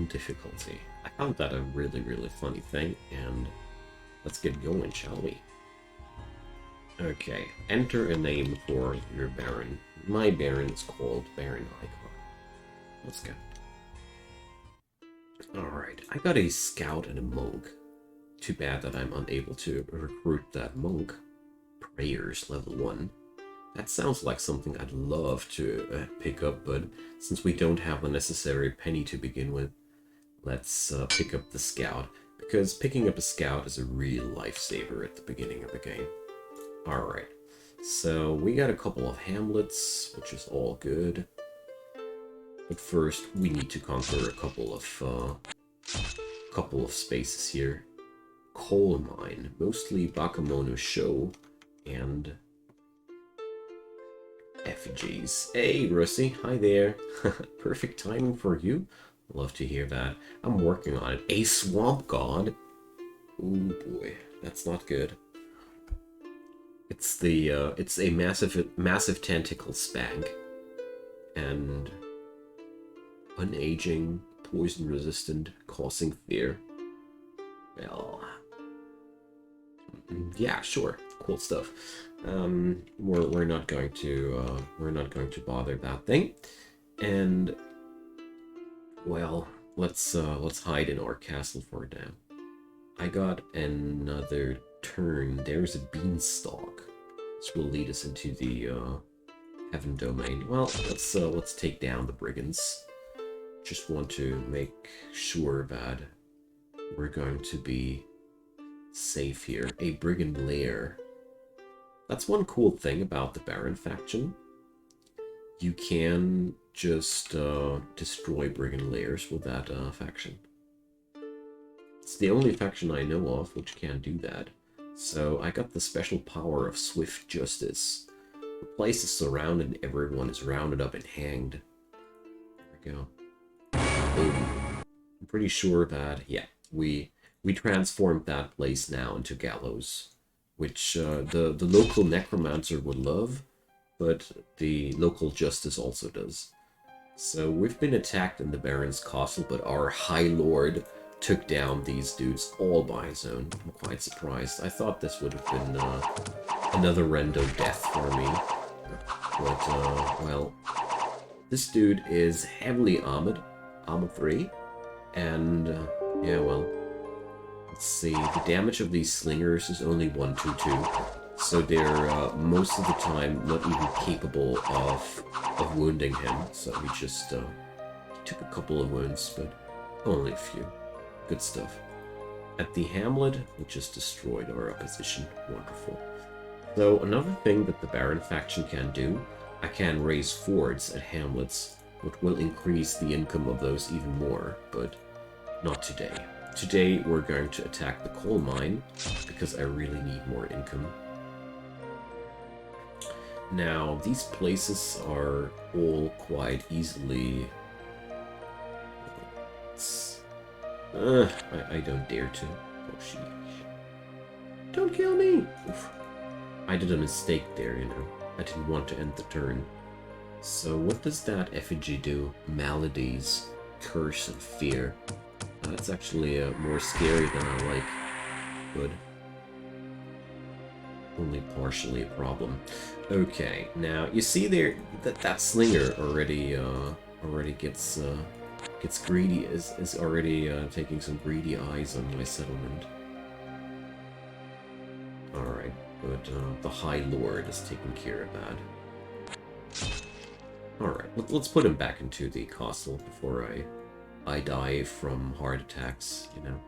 on difficulty. I found that a really, really funny thing, and let's get going, shall we? Okay, enter a name for your Baron. My Baron is called Baron Icon. Let's go. Alright, I got a scout and a monk. Too bad that I'm unable to recruit that monk. Prayers level 1. That sounds like something I'd love to pick up, but since we don't have the necessary penny to begin with, let's pick up the scout, because picking up a scout is a real lifesaver at the beginning of the game. Alright, so we got a couple of hamlets, which is all good. But first, we need to conquer a couple of spaces here. Coal mine, mostly Bakemono Show, and effigies. Hey, Russie, hi there. Perfect timing for you. Love to hear that. I'm working on it. A swamp god. Ooh boy, that's not good. It's a massive tentacle spag, and unaging, poison resistant, causing fear. Well, yeah, sure, cool stuff. We're not going to bother that thing, and well, let's hide in our castle for now. I got another turn. There's a beanstalk. This will lead us into the heaven domain. Well, let's take down the brigands. Just want to make sure that we're going to be safe here. A brigand lair. That's one cool thing about the Baron faction. You can just destroy brigand lairs with that faction. It's the only faction I know of which can do that. So I got the special power of Swift Justice. The place is surrounded and everyone is rounded up and hanged. There we go. Boom. I'm pretty sure that, yeah, we transformed that place now into Gallows, which the local necromancer would love, but the local justice also does. So we've been attacked in the Baron's castle, but our High Lord took down these dudes all by his own. I'm quite surprised. I thought this would have been another rendo death for me. But, well, this dude is heavily armored, armor 3, and, yeah, well, let's see, the damage of these slingers is only 122, so they're most of the time not even capable of wounding him, so we just took a couple of wounds, but only a few. Good stuff. At the hamlet, we just destroyed our opposition. Wonderful. So another thing that the Baron faction can do, I can raise forts at hamlets, which will increase the income of those even more, but not today. Today we're going to attack the coal mine, because I really need more income. Now, these places are all quite easily... I don't dare to. Oh, sheesh. Don't kill me! Oof. I did a mistake there, you know. I didn't want to end the turn. So what does that effigy do? Maladies, curse, and fear. That's actually more scary than I like. Good. Only partially a problem. Okay, now you see there that slinger already gets greedy, is already taking some greedy eyes on my settlement. Alright, but the High Lord is taking care of that. Alright, let's put him back into the castle before I die from heart attacks, you know.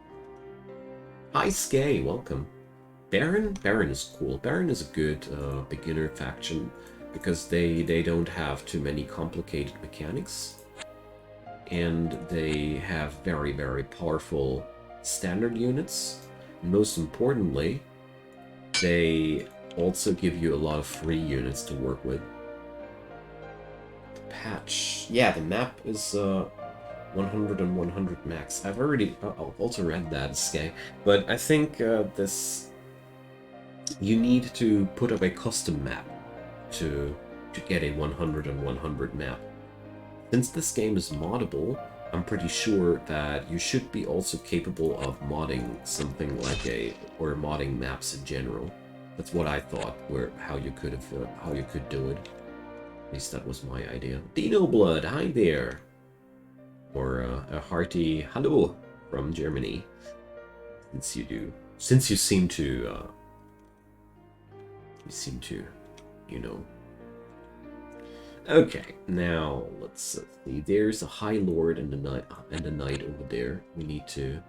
Hi Skay, welcome. Baron is cool. Baron is a good beginner faction because they don't have too many complicated mechanics. And they have very, very powerful standard units. And most importantly, they also give you a lot of free units to work with. The patch. Yeah, the map is 100 and 100 max. I've also read that, Skay. But I think this... You need to put up a custom map to get a 100 and 100 map. Since this game is moddable, I'm pretty sure that you should be also capable of modding something like or modding maps in general. That's what I thought, how you could do it. At least that was my idea. Dino Blood, hi there. Or a hearty hello from Germany. Since you seem to, you know. Okay, now let's see. There's a High Lord and a knight over there. We need to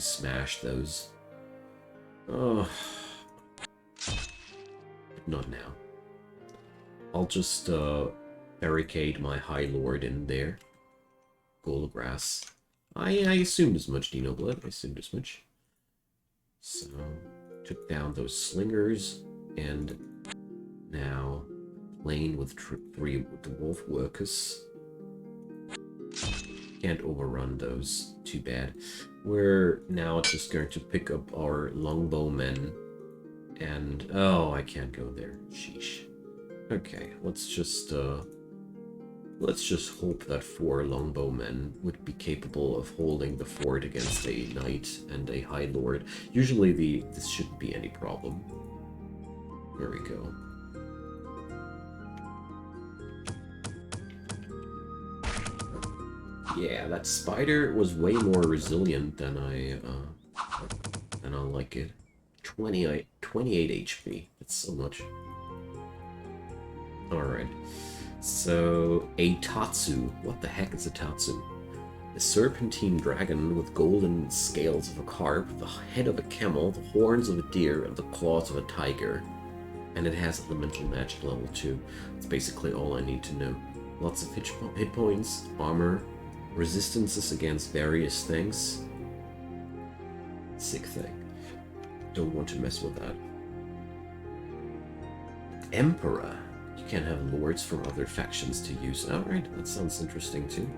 smash those. Oh, not now. I'll just barricade my High Lord in there. Goldgrass. I assumed as much, Dino Blood. I assumed as much. So, took down those slingers, and now playing with three with the wolf workers. Can't overrun those. Too bad. We're now just going to pick up our longbowmen, and oh, I can't go there. Sheesh. Okay, let's just hope that 4 longbowmen would be capable of holding the fort against a knight and a high lord. Usually this shouldn't be any problem. There we go. Yeah, that spider was way more resilient than I like it. 28 HP. That's so much. Alright. So, a Tatsu. What the heck is a Tatsu? A serpentine dragon with golden scales of a carp, the head of a camel, the horns of a deer, and the claws of a tiger. And it has elemental magic level 2. That's basically all I need to know. Lots of hit points, armor, resistances against various things. Sick thing. Don't want to mess with that. Emperor. You can have lords from other factions to use. Alright, that sounds interesting too.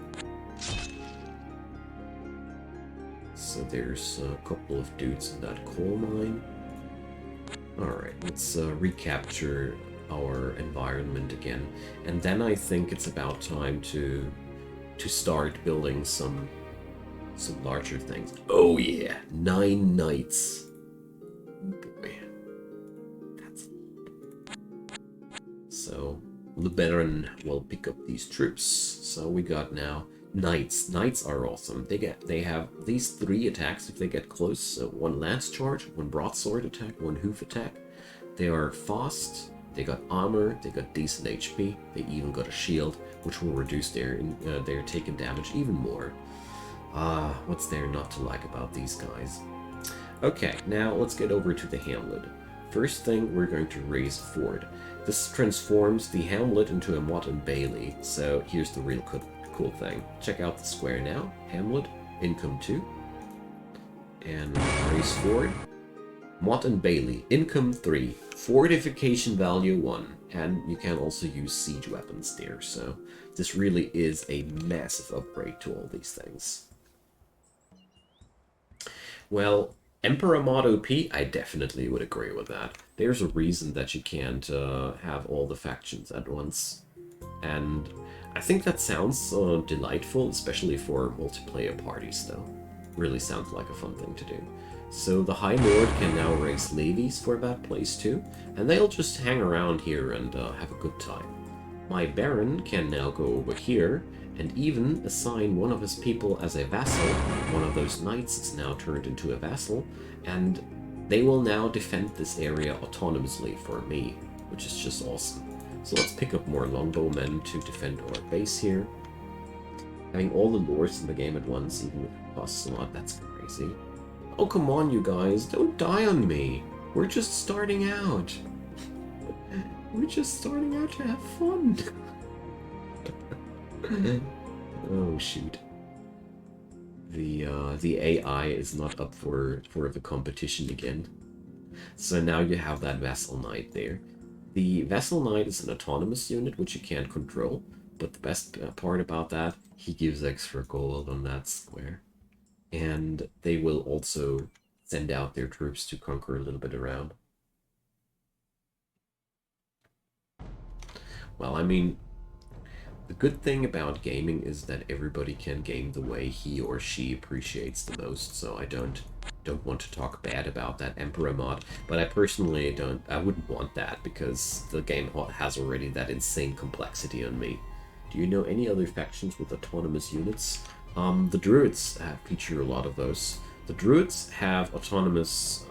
So there's a couple of dudes in that coal mine. Alright, let's recapture our environment again. And then I think it's about time to start building some larger things. Oh yeah, 9 knights. Boy. So, Liberon will pick up these troops. So we got now knights. Knights are awesome. They have these 3 attacks if they get close. So 1 lance charge, 1 broadsword attack, 1 hoof attack. They are fast. They got armor. They got decent HP. They even got a shield, which will reduce their taken damage even more. What's there not to like about these guys? Okay, now let's get over to the hamlet. First thing, we're going to raise a fort. This transforms the hamlet into a Mott and Bailey. So here's the real cool thing. Check out the square now. Hamlet, income 2. And raise fort. Mott and Bailey, income 3. Fortification value 1. And you can also use siege weapons there. So this really is a massive upgrade to all these things. Well, Emperor Mod OP, I definitely would agree with that. There's a reason that you can't have all the factions at once. And I think that sounds delightful, especially for multiplayer parties, though. Really sounds like a fun thing to do. So the High Lord can now raise levies for that place too, and they'll just hang around here and have a good time. My Baron can now go over here and even assign one of his people as a vassal. One of those knights is now turned into a vassal, and they will now defend this area autonomously for me, which is just awesome. So let's pick up more longbowmen to defend our base here. Having all the lords in the game at once, even if it costs a lot, that's crazy. Oh, come on, you guys, don't die on me. We're just starting out. We're just starting out to have fun. Oh shoot. The AI is not up for the competition again. So now you have that Vassal Knight there. The Vassal Knight is an autonomous unit which you can't control, but the best part about that, he gives extra gold on that square. And they will also send out their troops to conquer a little bit around. Well, I mean, The good thing about gaming is that everybody can game the way he or she appreciates the most, so I don't want to talk bad about that Emperor mod, but I personally I wouldn't want that, because the game has already that insane complexity on me. Do you know any other factions with autonomous units? The Druids feature a lot of those. The Druids have autonomous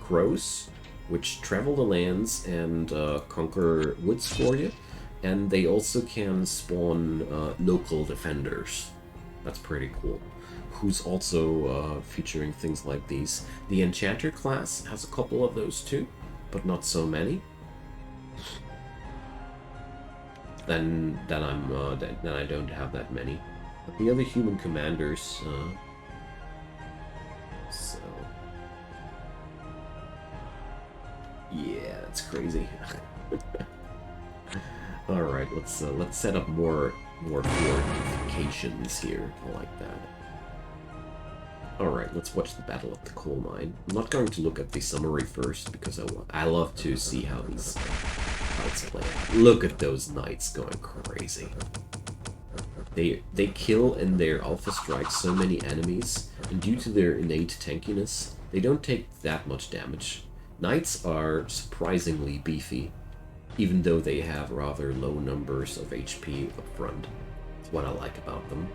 crows, which travel the lands and conquer woods for you. And they also can spawn local defenders. That's pretty cool. Who's also featuring things like these. The Enchanter class has a couple of those too, but not so many. Then I don't have that many. But the other human commanders. So yeah, it's crazy. All right, let's set up more fortifications here. I like that. All right, let's watch the Battle of the Coal Mine. I'm not going to look at the summary first because I love to see how these fights play out. Look at those knights going crazy. They kill in their alpha strike so many enemies, and due to their innate tankiness, they don't take that much damage. Knights are surprisingly beefy, even though they have rather low numbers of HP up front. That's what I like about them.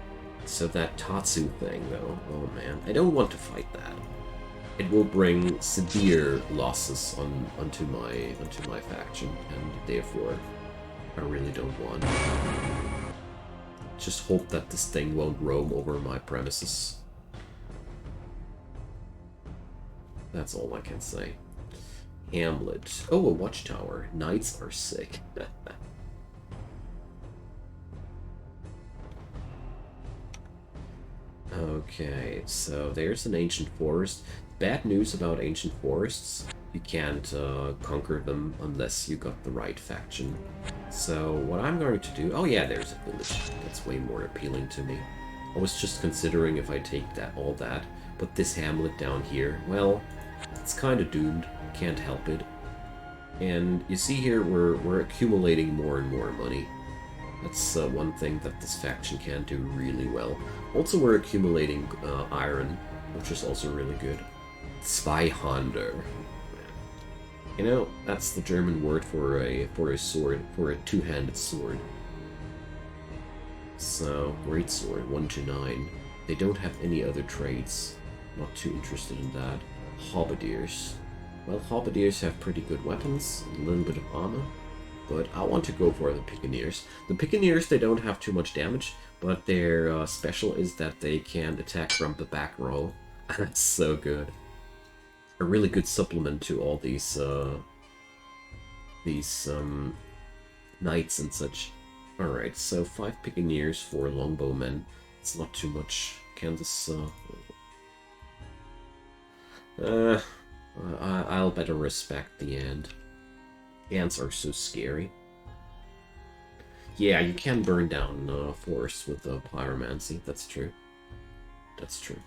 So that Tatsu thing, though, oh man, I don't want to fight that. It will bring severe losses onto my faction, and therefore, I really don't want to. Just hope that this thing won't roam over my premises. That's all I can say. Hamlet. Oh, a watchtower. Knights are sick. Okay, so there's an ancient forest. Bad news about ancient forests. You can't conquer them unless you got the right faction. So what I'm going to do... Oh yeah, there's a village. That's way more appealing to me. I was just considering if I take all that. But this hamlet down here, well, it's kind of doomed. Can't help it. And you see here, we're accumulating more and more money. That's one thing that this faction can do really well. Also, we're accumulating iron, which is also really good. Zweihander. You know, that's the German word for a sword, for a two-handed sword. So, great sword, 1 to 9. They don't have any other trades. Not too interested in that. Halberdiers. Well, halberdiers have pretty good weapons, a little bit of armor, but I want to go for the Piccaneers. The Piccaneers, they don't have too much damage, but their special is that they can attack from the back row. That's so good. A really good supplement to all these knights and such. Alright, so 5 Piccaneers for longbowmen. It's not too much. Can this... I'll better respect the ant. Ants are so scary. Yeah, you can burn down forests with pyromancy. That's true. That's true.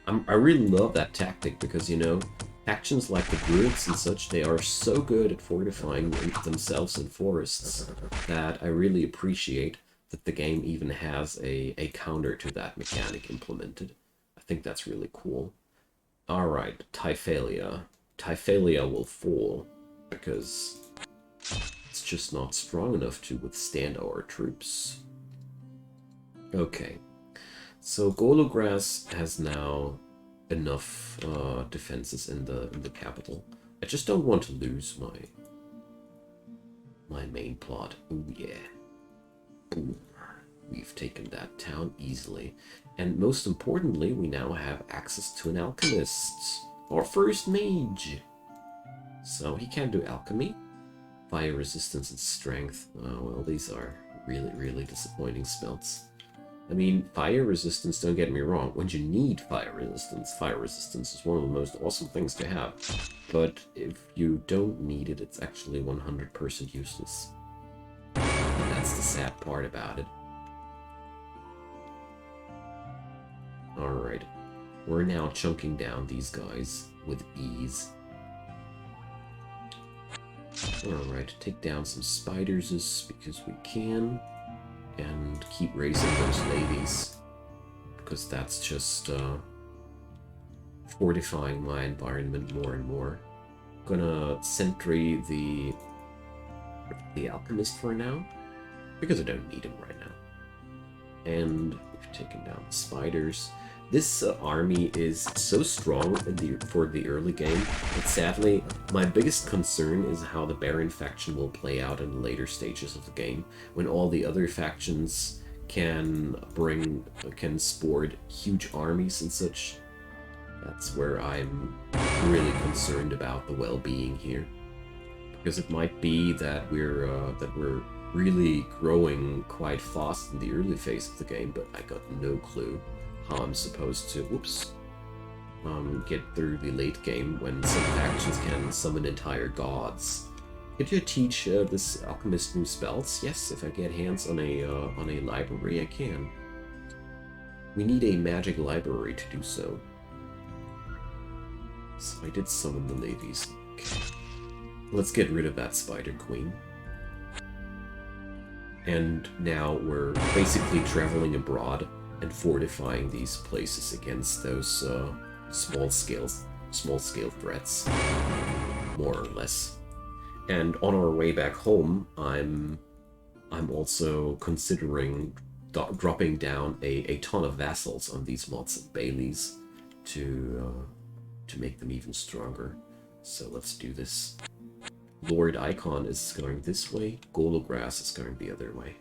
I really love that tactic because, you know, factions like the Druids and such, they are so good at fortifying themselves in forests that I really appreciate that the game even has a counter to that mechanic implemented. I think that's really cool. Alright, Typhalia. Typhalia will fall because it's just not strong enough to withstand our troops. Okay. So Gologras has now enough defenses in the capital. I just don't want to lose my main plot. Ooh yeah. Boom. We've taken that town easily. And most importantly, we now have access to an alchemist. Our first mage. So he can do alchemy. Fire resistance and strength. Oh, well, these are really, really disappointing spells. I mean, fire resistance, don't get me wrong, when you need fire resistance is one of the most awesome things to have. But if you don't need it, it's actually 100% useless. And that's the sad part about it. Alright, we're now chunking down these guys with ease. Alright, take down some spiders because we can. and keep raising those navies, because that's just fortifying my environment more and more. Gonna sentry the alchemist for now, because I don't need him right now. And we've taken down the spiders. This army is so strong for the early game, but sadly, my biggest concern is how the Baron faction will play out in the later stages of the game, when all the other factions can sport huge armies and such. That's where I'm really concerned about the well-being here, because it might be that we're really growing quite fast in the early phase of the game, but I got no clue how I'm supposed to, get through the late game when some factions can summon entire gods. Could you teach this alchemist new spells? Yes, if I get hands on a library, I can. We need a magic library to do so. So I did summon the ladies. Okay. Let's get rid of that spider queen. And now we're basically traveling abroad and fortifying these places against those small-scale threats, more or less. And on our way back home, I'm also considering dropping down a ton of vassals on these mods and Baileys to make them even stronger. So let's do this. Lord Icon is going this way. Gologras is going the other way.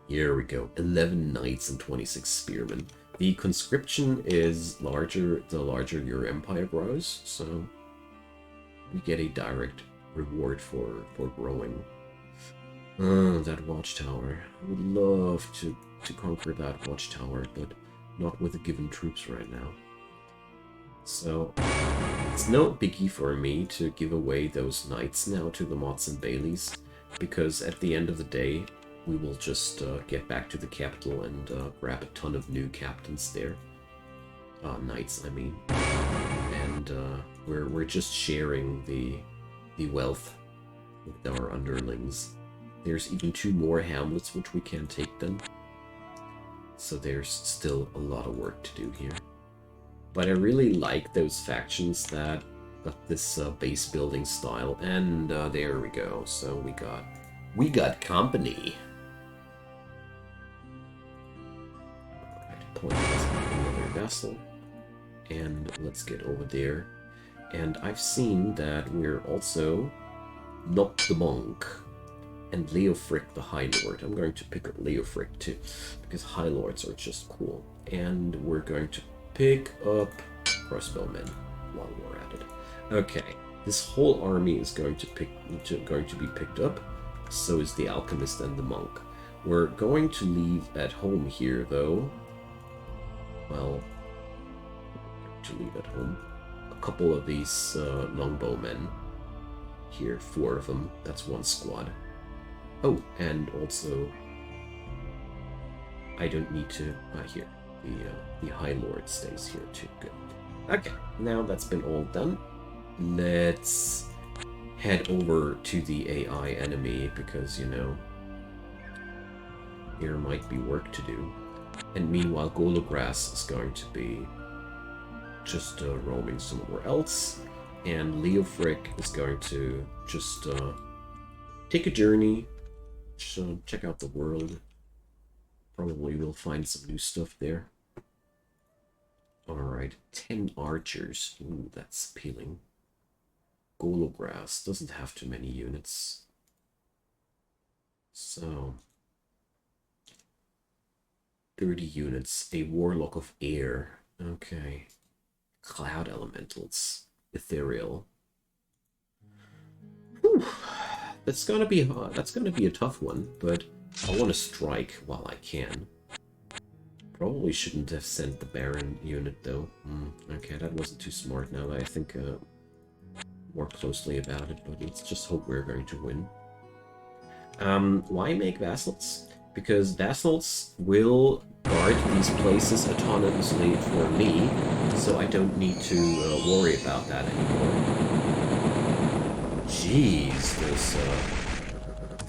Here we go. 11 knights and 26 spearmen. The conscription is larger the larger your empire grows, so we get a direct reward for growing. That watchtower. I would love to conquer that watchtower, but not with the given troops right now. So it's no biggie for me to give away those knights now to the mods and Baileys, because at the end of the day, we will just get back to the capital and grab a ton of new captains there. Knights, I mean. And we're just sharing the wealth with our underlings. There's even 2 more hamlets which we can take then. So there's still a lot of work to do here. But I really like those factions that got this base building style. And there we go. So we got company. Point another vessel, and let's get over there. And I've seen that we're also not the monk and Leofric the High Lord. I'm going to pick up Leofric too, because High Lords are just cool. And we're going to pick up crossbowmen while we're at it. Okay, this whole army is going to be picked up. So is the alchemist and the monk. We're going to leave at home here though. Well, to leave at home. A couple of these longbowmen here, 4 of them. That's 1 squad. Oh, and also, I don't need to. Here, the High Lord stays here too. Good. Okay, now that's been all done. Let's head over to the AI enemy because there might be work to do. And meanwhile, Gologras is going to be just roaming somewhere else. And Leofric is going to just take a journey, check out the world. Probably we'll find some new stuff there. Alright, 10 archers. Ooh, that's appealing. Gologras doesn't have too many units. So 30 units. A Warlock of Air. Okay. Cloud Elementals. Ethereal. Whew. That's gonna be a tough one, but I want to strike while I can. Probably shouldn't have sent the Baron unit though. Okay, that wasn't too smart now that I think more closely about it, but let's just hope we're going to win. Why make vassals? Because vassals will guard these places autonomously for me, so I don't need to worry about that anymore. Jeez,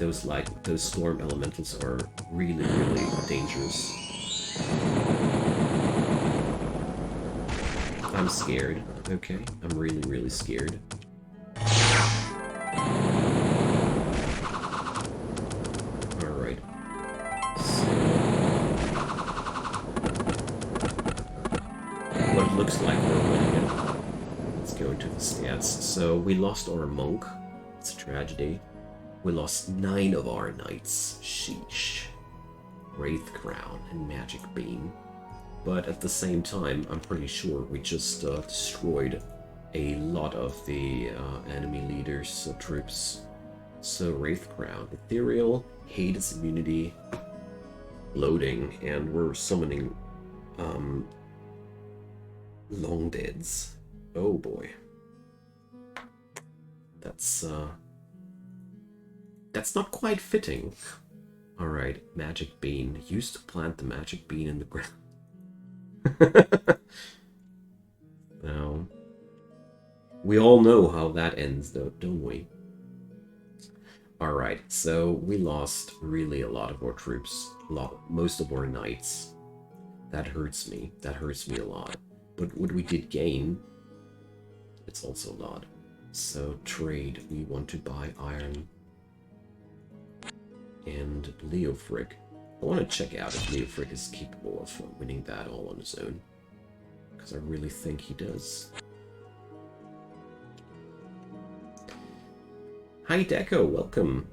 those storm elementals are really, really dangerous. I'm scared. Okay, I'm really, really scared. Alright. So, what it looks like we're winning it. Let's go into the stats. So, we lost our monk. It's a tragedy. We lost 9 of our knights. Sheesh. Wraith Crown and Magic Beam. But at the same time, I'm pretty sure we just destroyed a lot of the enemy leaders' troops. So Wraith Crown, Ethereal, Hades Immunity, Loading, and we're summoning Long Deads. Oh boy. That's not quite fitting. Alright, Magic Bean. Used to plant the Magic Bean in the ground. Now, we all know how that ends, though, don't we? Alright, so we lost really a lot of our troops. Most of our knights. That hurts me. That hurts me a lot. But what we did gain, it's also a lot. So, trade. We want to buy iron. And Leofric. I want to check out if Leofric is capable of winning that all on his own. Because I really think he does. Hi Deco, welcome.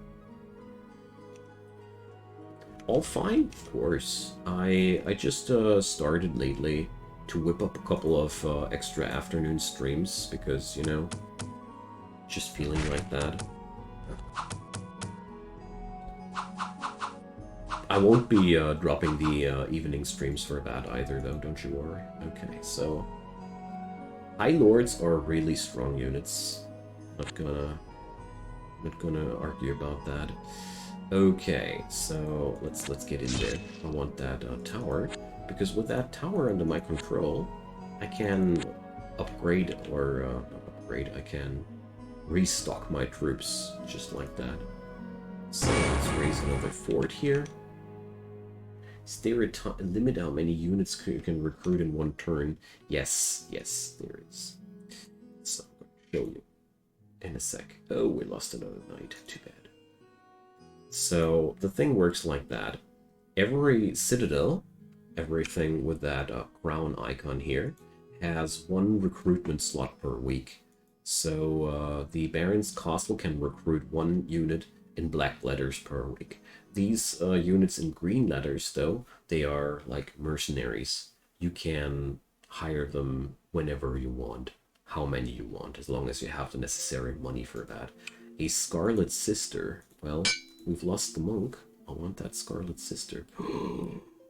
All fine? Of course. I just started lately to whip up a couple of extra afternoon streams because, you know, just feeling like that. I won't be dropping the evening streams for that either, though, don't you worry. Okay, so... High Lords are really strong units. Not gonna argue about that. Okay, so let's get in there. I want that tower, because with that tower under my control, I can upgrade, or I can restock my troops, just like that. So let's raise another fort here. Is there a limit how many units you can recruit in one turn? Yes, there is. So I'm going to show you in a sec. Oh, we lost another knight. Too bad. So the thing works like that. Every citadel, everything with that crown icon here, has 1 recruitment slot per week. So the Baron's Castle can recruit 1 unit in black letters per week. These units in green letters, though, they are like mercenaries. You can hire them whenever you want, how many you want, as long as you have the necessary money for that. A Scarlet Sister. Well, we've lost the monk. I want that Scarlet Sister.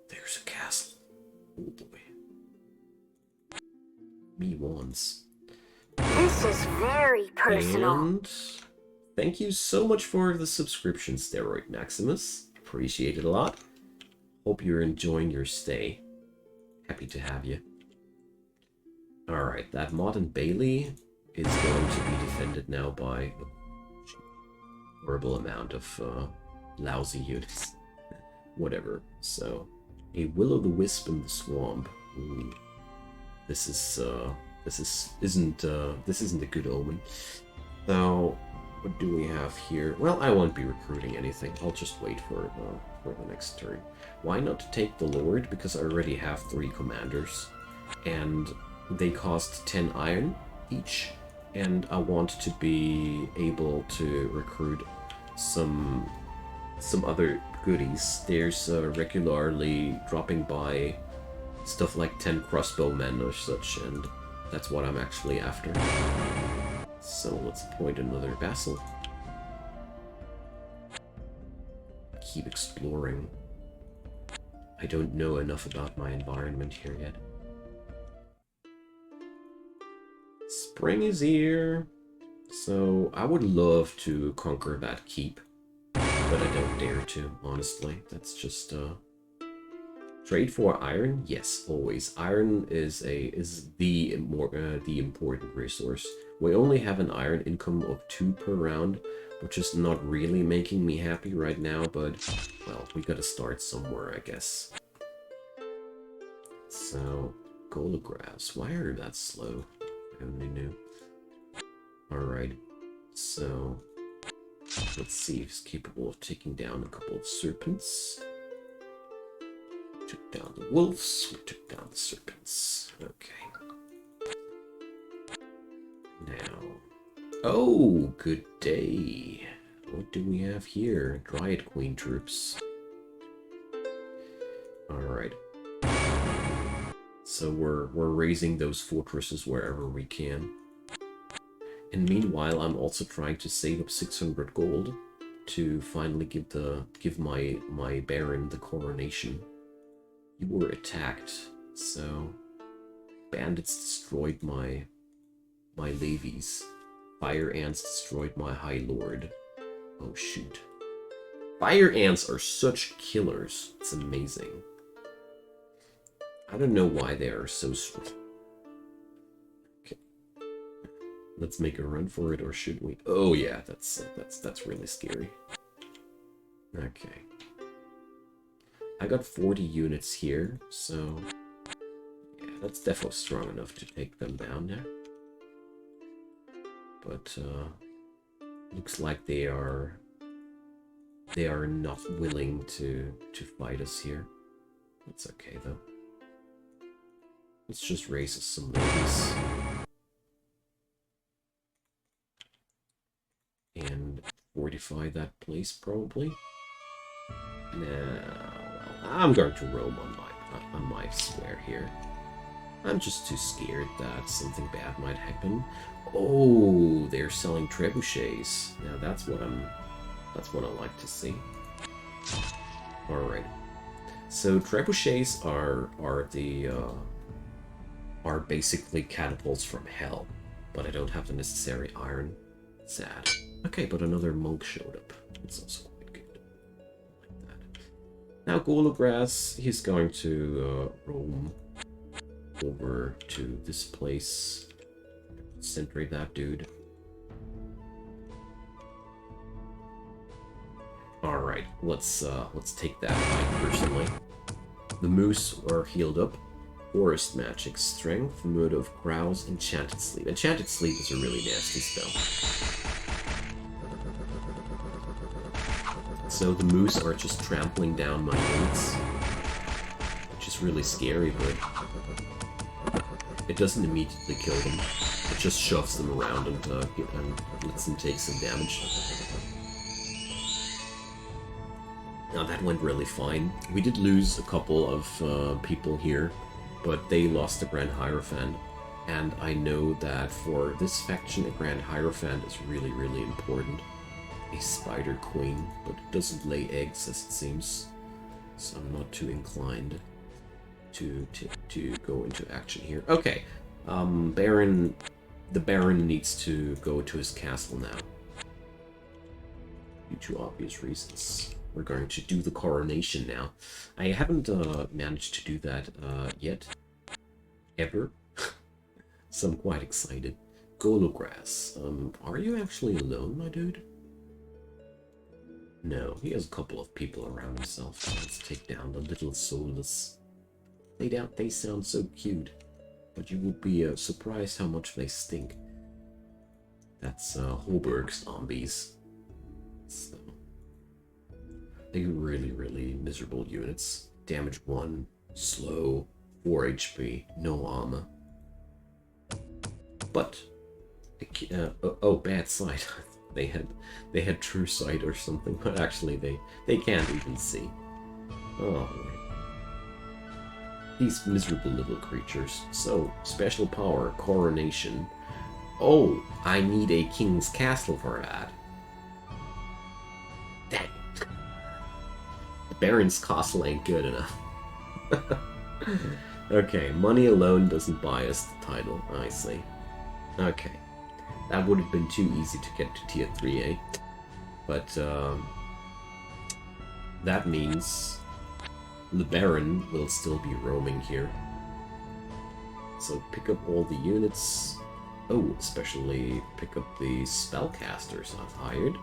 There's a castle. Oh boy. Me once. This is very personal. And thank you so much for the subscription, Steroid Maximus. Appreciate it a lot. Hope you're enjoying your stay. Happy to have you. Alright, that Mod and Bailey is going to be defended now by a horrible amount of lousy units. Whatever. So, a Will-o'-the-Wisp in the Swamp. Ooh. This isn't a good omen. Now, what do we have here? Well, I won't be recruiting anything. I'll just wait for the next turn. Why not take the Lord? Because I already have 3 commanders, and they cost 10 iron each, and I want to be able to recruit some other goodies. There's regularly dropping by stuff like 10 crossbowmen or such, and that's what I'm actually after. So let's appoint another vassal. Keep exploring. I don't know enough about my environment here yet. Spring is here. So I would love to conquer that keep, but I don't dare to, honestly. That's just trade for iron? Yes, always. Iron is the important resource. We only have an iron income of 2 per round, which is not really making me happy right now, but, well, we gotta start somewhere, I guess. So, Golographs, why are that slow? I only knew. Alright, so, let's see if he's capable of taking down a couple of serpents. Took down the wolves, we took down the serpents. Okay. Now, oh, good day. What do we have here? Dryad Queen troops. Alright. So we're raising those fortresses wherever we can. And meanwhile, I'm also trying to save up 600 gold to finally give my Baron the coronation. You were attacked, so bandits destroyed my levies. Fire ants destroyed my High Lord. Oh shoot. Fire ants are such killers. It's amazing. I don't know why they are so strong. Okay. Let's make a run for it, or should we? Oh yeah, that's really scary. Okay. I got 40 units here, so yeah, that's definitely strong enough to take them down there. But looks like they are not willing to fight us here. That's okay though. Let's just raise us some ladies. And fortify that place probably. Now I'm going to roam on my square here. I'm just too scared that something bad might happen. Oh, they're selling trebuchets. Now that's what I like to see. All right. So trebuchets are basically catapults from hell, but I don't have the necessary iron. Sad. Okay, but another monk showed up. It's also quite good. Like that. Now Gologras, he's going to roam over to this place. Sentry that dude. Alright, let's take that fight personally. The moose are healed up. Forest magic, strength, mood of growls, enchanted sleep. Enchanted sleep is a really nasty spell. So the moose are just trampling down my units, which is really scary, but it doesn't immediately kill them. It just shoves them around and lets them take some damage. Now that went really fine. We did lose a couple of people here, but they lost the Grand Hierophant. And I know that for this faction, a Grand Hierophant is really, really important. A spider queen, but it doesn't lay eggs as it seems. So I'm not too inclined to go into action here. Okay, the Baron needs to go to his castle now. Due to obvious reasons. We're going to do the coronation now. I haven't managed to do that yet. Ever. So I'm quite excited. Gologras, are you actually alone, my dude? No, he has a couple of people around himself. Let's take down the little soulless. They sound so cute, but you would be surprised how much they stink. That's Holberg zombies. So, they're really, really miserable units. Damage 1, slow, 4 HP, no armor. But, oh, bad sight. They had true sight or something, but actually they can't even see. Oh, these miserable little creatures. So, special power, coronation. Oh, I need a king's castle for that. Dang. The Baron's castle ain't good enough. Okay, money alone doesn't buy us the title. I see. Okay. That would have been too easy to get to tier 3A. But, that means the Baron will still be roaming here. So pick up all the units. Oh, especially pick up the spellcasters I've hired.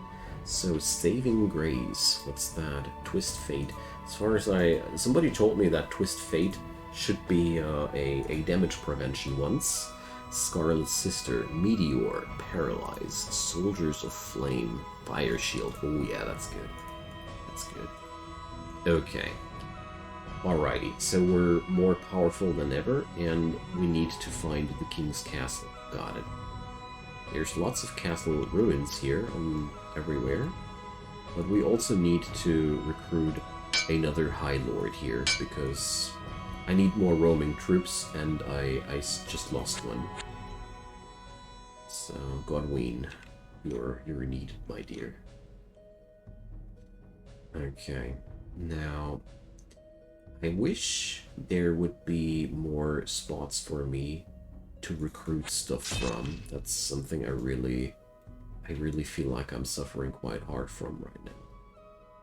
So, Saving Grace, what's that? Twist Fate. As far as somebody told me that Twist Fate should be a damage prevention once. Scarlet Sister, Meteor, Paralyze, Soldiers of Flame, Fire Shield. Oh yeah, that's good. That's good. Okay. Alrighty, so we're more powerful than ever, and we need to find the King's Castle. Got it. There's lots of castle ruins here, everywhere. But we also need to recruit another High Lord here, because I need more roaming troops, and I just lost one. So, Godwin, you're needed, my dear. Okay, now, I wish there would be more spots for me to recruit stuff from. That's something I really feel like I'm suffering quite hard from right now.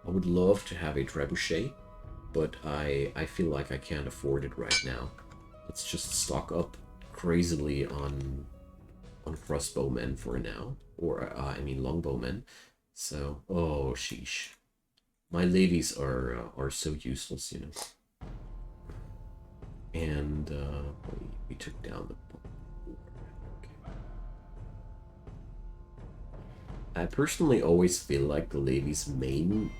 I would love to have a trebuchet, but I feel like I can't afford it right now. Let's just stock up crazily on crossbowmen for now, or I mean longbowmen. So, oh sheesh, my ladies are so useless, you know. And we took down the. Okay. I personally always feel like the ladies' main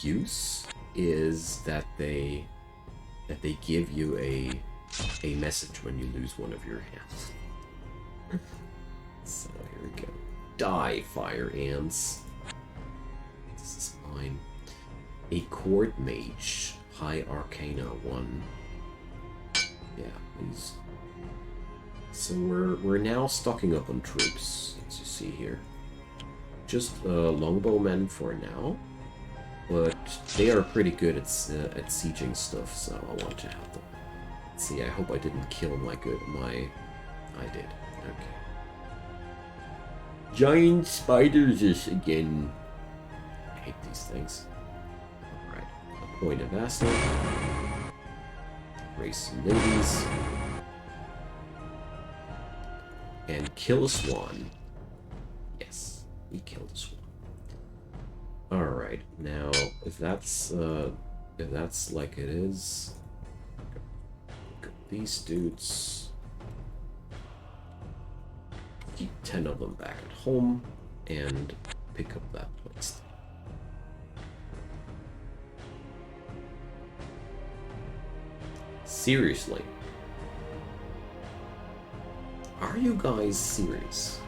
use is that they give you a message when you lose one of your hands. So here we go. Die, fire ants. This is fine. A court mage, high arcana 1. Yeah, please. So we're now stocking up on troops, as you see here. Just longbowmen for now, but they are pretty good at sieging stuff, so I want to have them. Let's see, I hope I didn't kill I did. Okay. Giant spiders again. I hate these things. Alright. Appoint a vassal. Raise some ladies. And kill a swan. Yes, we killed a swan. Alright, now if that's like it is, these dudes, keep 10 of them back at home and pick up that place. Seriously, are you guys serious?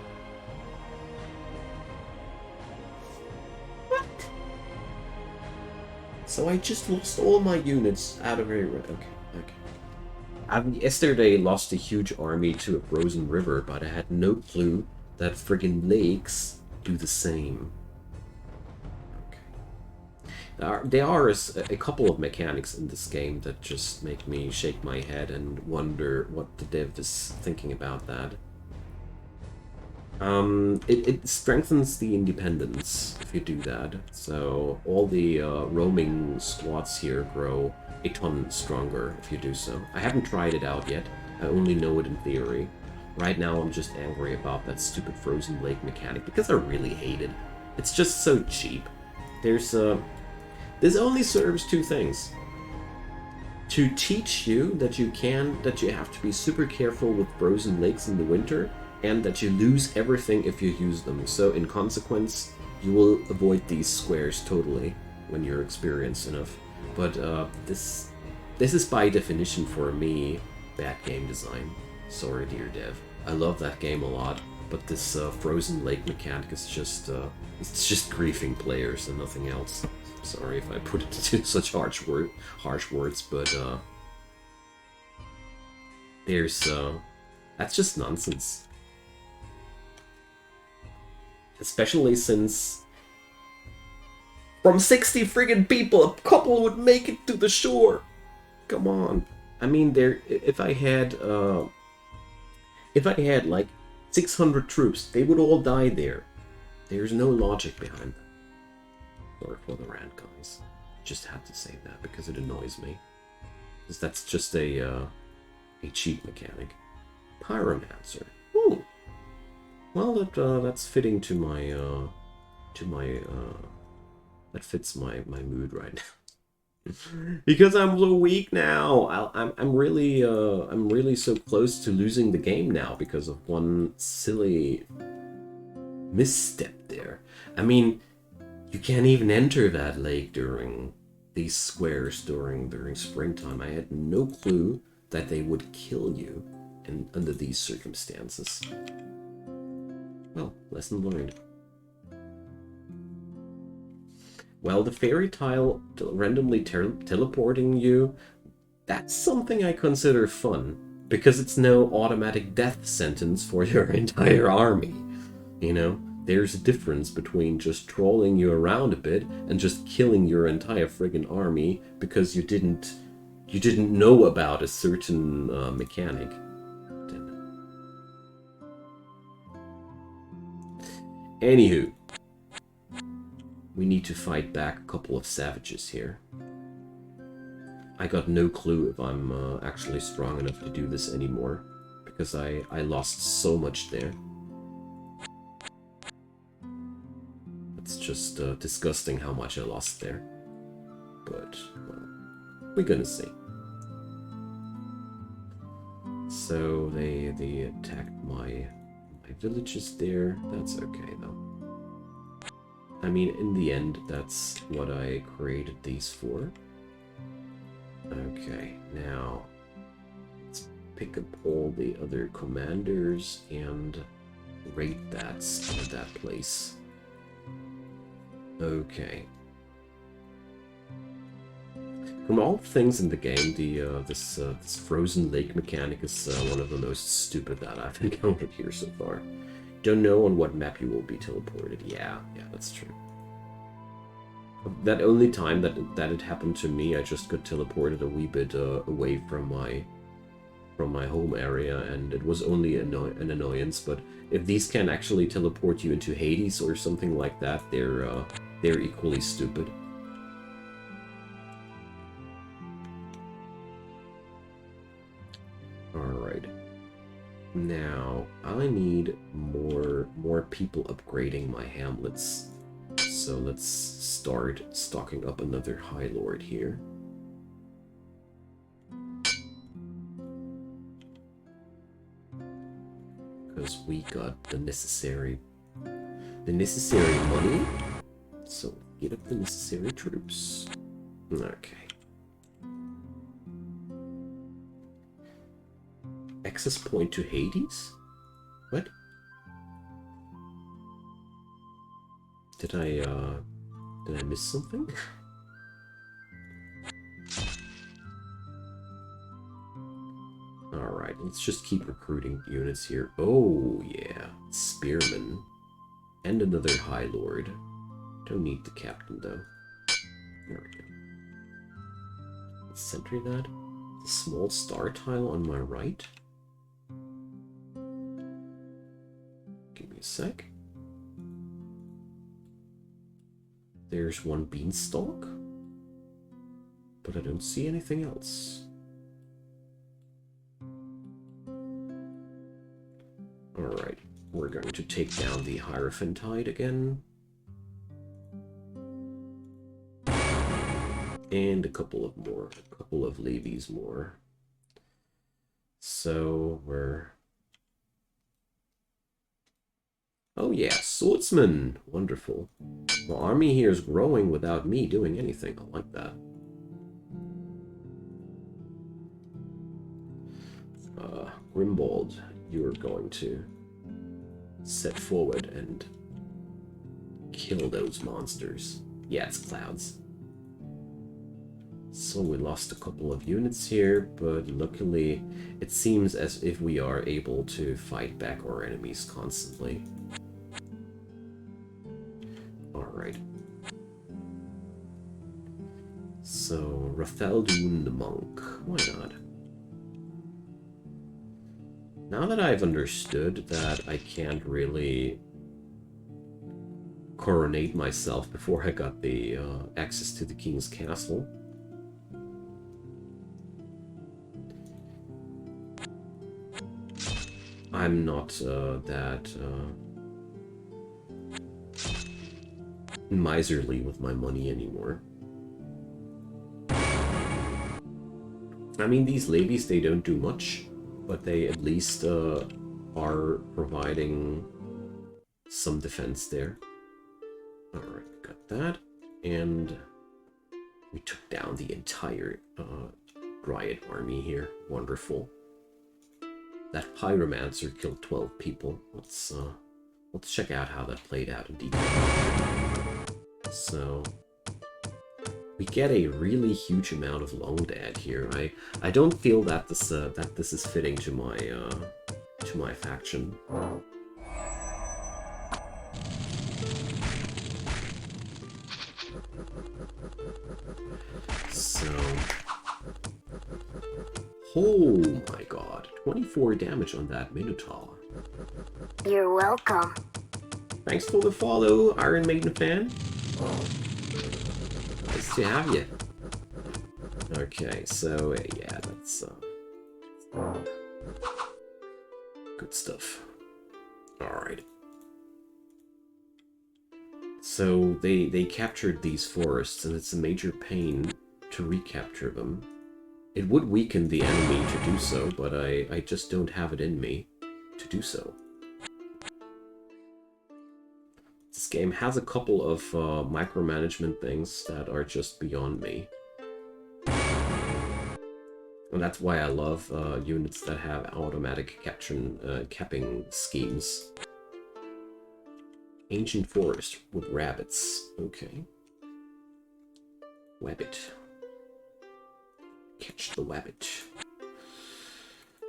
What? So I just lost all my units out of a... Okay. I yesterday lost a huge army to a frozen river, but I had no clue that friggin' lakes do the same. Okay. There are a couple of mechanics in this game that just make me shake my head and wonder what the dev is thinking about that. It strengthens the independence if you do that. So all the roaming squads here grow a ton stronger if you do so. I haven't tried it out yet. I only know it in theory. Right now I'm just angry about that stupid frozen lake mechanic because I really hate it. It's just so cheap. This only serves two things. To teach you that you have to be super careful with frozen lakes in the winter, and that you lose everything if you use them. So in consequence, you will avoid these squares totally when you're experienced enough. But this is by definition for me bad game design. Sorry, dear dev. I love that game a lot, but this frozen lake mechanic is just it's just griefing players and nothing else. Sorry if I put it into such harsh words, but that's just nonsense. Especially since from 60 friggin' people, a couple would make it to the shore. Come on. I mean, if I had like 600 troops, they would all die there. There's no logic behind that. Sorry for the rant, guys. Just had to say that because it annoys me. Because that's just a cheat mechanic. Pyromancer. Ooh. Well, that's fitting to my that fits my mood right now. Because I'm so weak now. I'm really so close to losing the game now because of one silly misstep there. I mean, you can't even enter that lake during these squares during springtime. I had no clue that they would kill you under these circumstances. Well, lesson learned. Well, the fairy tile randomly teleporting you, that's something I consider fun, because it's no automatic death sentence for your entire army. You know, there's a difference between just trolling you around a bit and just killing your entire friggin' army because you didn't know about a certain mechanic. Anywho, we need to fight back a couple of savages here. I got no clue if I'm actually strong enough to do this anymore, because I lost so much there. It's just disgusting how much I lost there. But, well, we're gonna see. So they attacked my villages there. That's okay though. I mean, in the end, that's what I created these for. Okay, now let's pick up all the other commanders and raid that place. Okay. From all things in the game, this frozen lake mechanic is one of the most stupid that I've encountered here so far. Don't know on what map you will be teleported. Yeah, that's true. That only time that it happened to me, I just got teleported a wee bit away from my home area, and it was only an annoyance. But if these can actually teleport you into Hades or something like that, they're equally stupid. Alright. Now, I need more people upgrading my hamlets. So let's start stocking up another High Lord here. Because we got the necessary money. So get up the necessary troops. Okay. Access point to Hades? What? Did I miss something? Alright, let's just keep recruiting units here. Oh, yeah. Spearman. And another High Lord. Don't need the captain, though. There we go. Let's sentry that. The small star tile on my right. Give me a sec. There's one beanstalk, but I don't see anything else. Alright, we're going to take down the Hierophantite again. And a couple of levies more. So we're... Oh yeah, swordsman! Wonderful. The army here is growing without me doing anything. I like that. Grimbald, you are going to set forward and kill those monsters. Yeah, it's clouds. So we lost a couple of units here, but luckily it seems as if we are able to fight back our enemies constantly. Alright. So, Rafeldun the monk. Why not? Now that I've understood that I can't really coronate myself before I got the access to the king's castle, I'm not that miserly with my money anymore. I mean, these levies, they don't do much, but they at least are providing some defense there. Alright, got that. And we took down the entire Dryad army here. Wonderful. That pyromancer killed 12 people. Let's check out how that played out in detail. So we get a really huge amount of long dead here. I don't feel that this is fitting to my faction. So, oh my god, 24 damage on that Minotaur. You're welcome. Thanks for the follow, Iron Maiden fan. Nice to have you. Okay, so yeah, that's good stuff. Alright. So they captured these forests, and it's a major pain to recapture them. It would weaken the enemy to do so, but I just don't have it in me to do so. This game has a couple of micromanagement things that are just beyond me. And that's why I love units that have automatic capping schemes. Ancient forest with rabbits. Okay. Wabbit. Catch the wabbit.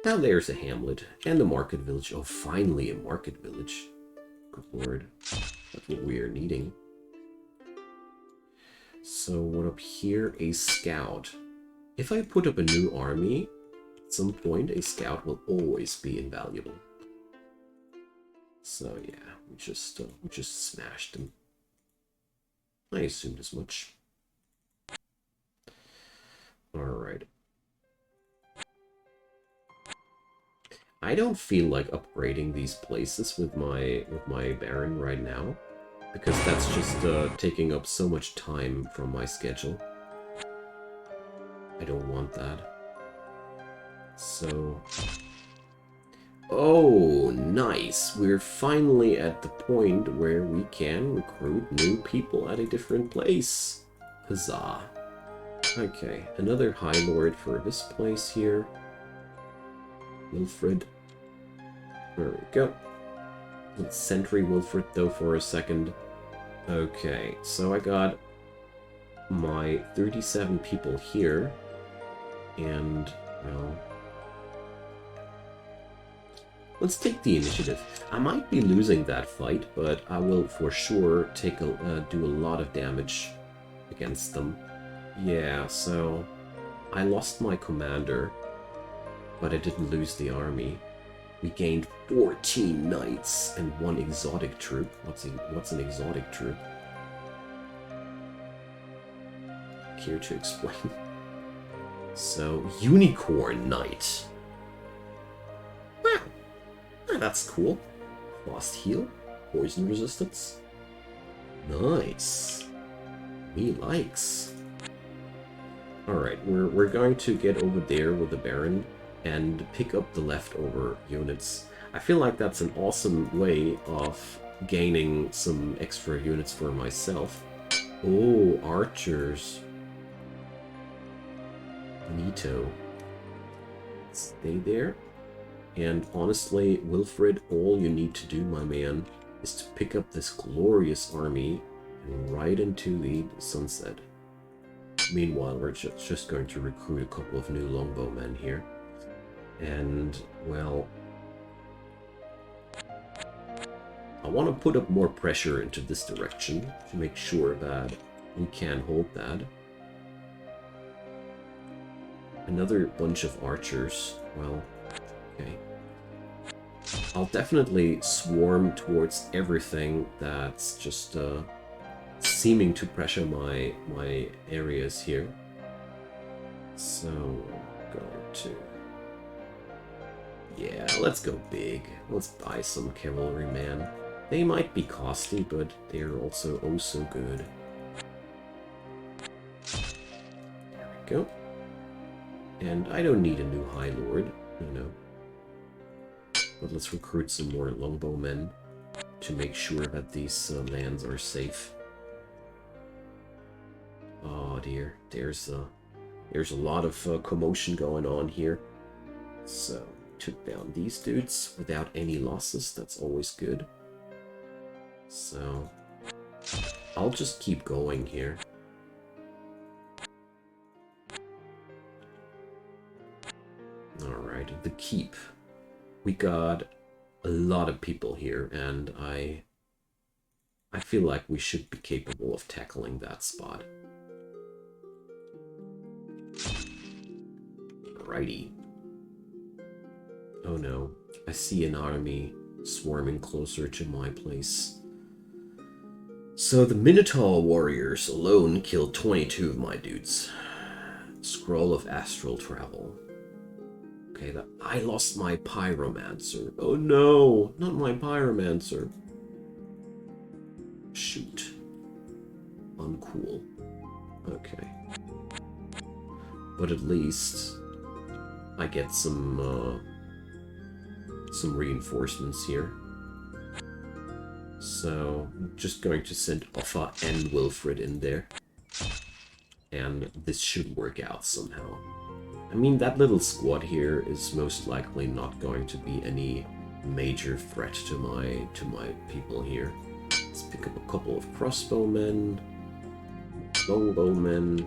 Now there's a hamlet and a market village. Oh, finally a market village. Good lord. That's what we are needing. So what up here? A scout. If I put up a new army, at some point a scout will always be invaluable. So yeah, we just smashed them. I assumed as much. All right. I don't feel like upgrading these places with my Baron right now, because that's just taking up so much time from my schedule. I don't want that. So, oh, nice. We're finally at the point where we can recruit new people at a different place. Huzzah. Okay, another High Lord for this place here. Wilfred. There we go. Let's sentry Wilfred though for a second. Okay, so I got my 37 people here. And, well, let's take the initiative. I might be losing that fight, but I will for sure take do a lot of damage against them. Yeah, so I lost my commander, but I didn't lose the army. We gained 14 knights and 1 exotic troop. What's an exotic troop? Care to explain? So, Unicorn Knight. Wow. That's cool. Fast heal. Poison resistance. Nice. Me likes. Alright, we're going to get over there with the Baron and pick up the leftover units. I feel like that's an awesome way of gaining some extra units for myself. Oh, archers. Neato. Stay there. And honestly, Wilfred, all you need to do, my man, is to pick up this glorious army and ride into the sunset. Meanwhile, we're just going to recruit a couple of new longbowmen here. And, well, I want to put up more pressure into this direction to make sure that we can hold that. Another bunch of archers. Well, okay. I'll definitely swarm towards everything that's just seeming to pressure my areas here. So we're going to Yeah, let's go big. Let's buy some cavalrymen. They might be costly, but they're also oh so good. There we go. And I don't need a new High Lord, you know. But let's recruit some more longbowmen to make sure that these lands are safe. Oh dear, there's a lot of commotion going on here. So, took down these dudes without any losses, that's always good. So, I'll just keep going here. Alright, the keep. We got a lot of people here, and I feel like we should be capable of tackling that spot. Alrighty. Oh no, I see an army swarming closer to my place. So the Minotaur warriors alone killed 22 of my dudes. Scroll of Astral Travel. Okay, I lost my Pyromancer. Oh no, not my Pyromancer. Shoot. Uncool. Okay. But at least I get some reinforcements here. So, I'm just going to send Offa and Wilfred in there. And this should work out somehow. I mean, that little squad here is most likely not going to be any major threat to my people here. Let's pick up a couple of crossbowmen, longbowmen.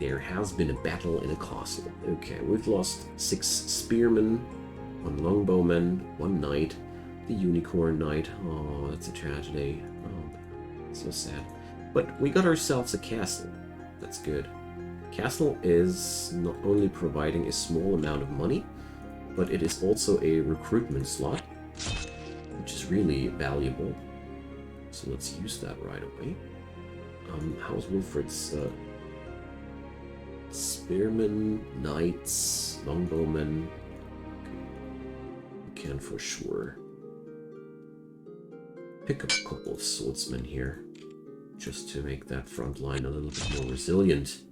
There has been a battle in a castle. Okay, we've lost 6 spearmen, 1 longbowman, 1 knight, the unicorn knight. Oh, that's a tragedy. Oh, so sad. But we got ourselves a castle. That's good. Castle is not only providing a small amount of money, but it is also a recruitment slot, which is really valuable. So let's use that right away. How's Wilfred's spearmen, knights, longbowmen? We can for sure pick up a couple of swordsmen here, just to make that front line a little bit more resilient.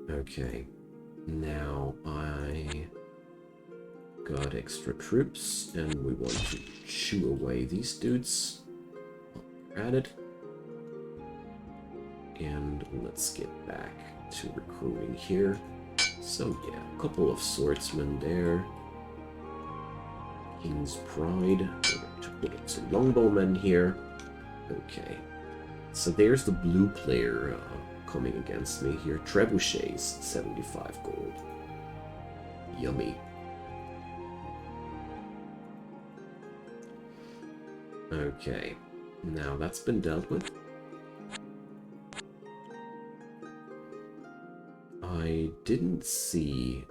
Okay, now I got extra troops, and we want to chew away these dudes. At it. And let's get back to recruiting here. So yeah, a couple of swordsmen there. King's Pride. We're going to put up some longbowmen here. Okay. So there's the blue player coming against me here. Trebuchets, 75 gold. Yummy. Okay, now that's been dealt with. I didn't see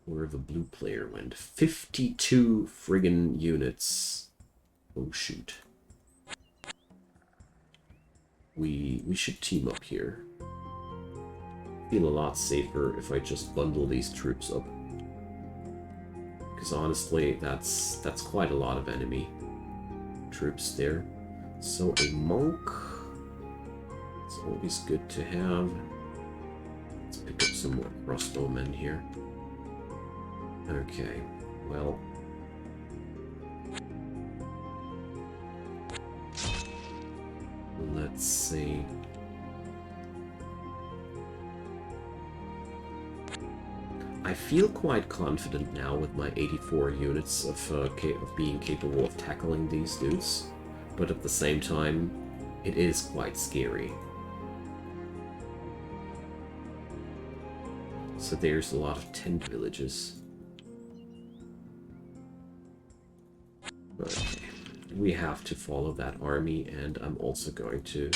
where the blue player went. 52 friggin' units. Oh shoot. We should team up here. Feel a lot safer if I just bundle these troops up. Because honestly, that's quite a lot of enemy troops there. So a monk, it's always good to have. Let's pick up some more crossbowmen here. Okay, well, let's see. I feel quite confident now with my 84 units of being capable of tackling these dudes, but at the same time, it is quite scary. So there's a lot of tent villages. Okay, we have to follow that army, and I'm also going to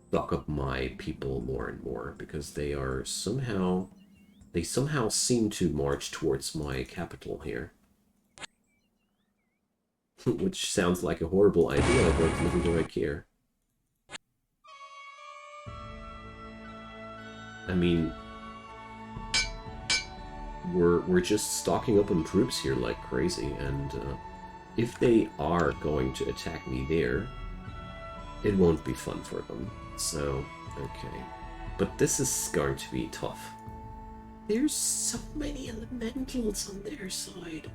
stock up my people more and more, because they are somehow... They somehow seem to march towards my capital here. Which sounds like a horrible idea, but little do I care. I mean, we're just stocking up on troops here like crazy, and if they are going to attack me there, it won't be fun for them. So, okay. But this is going to be tough. There's so many elementals on their side.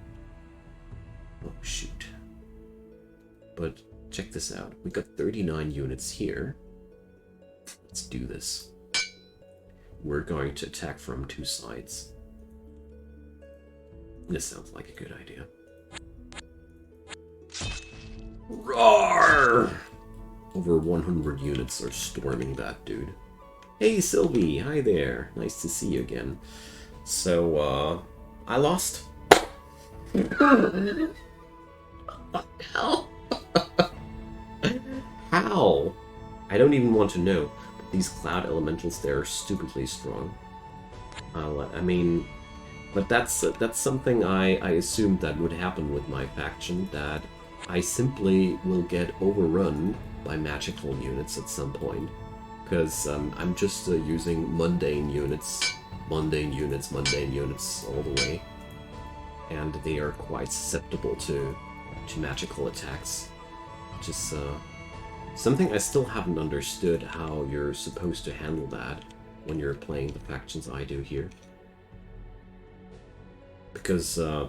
Oh, shoot. But check this out. We got 39 units here. Let's do this. We're going to attack from two sides. This sounds like a good idea. Roar! Over 100 units are storming that dude. Hey Sylvie, hi there. Nice to see you again. So, I lost. How? How? I don't even want to know. But these cloud elementals, they're stupidly strong. I mean, but that's something I assumed that would happen with my faction, that I simply will get overrun by magical units at some point. Because I'm just using mundane units all the way. And they are quite susceptible to magical attacks. Which is something I still haven't understood, how you're supposed to handle that when you're playing the factions I do here. Because at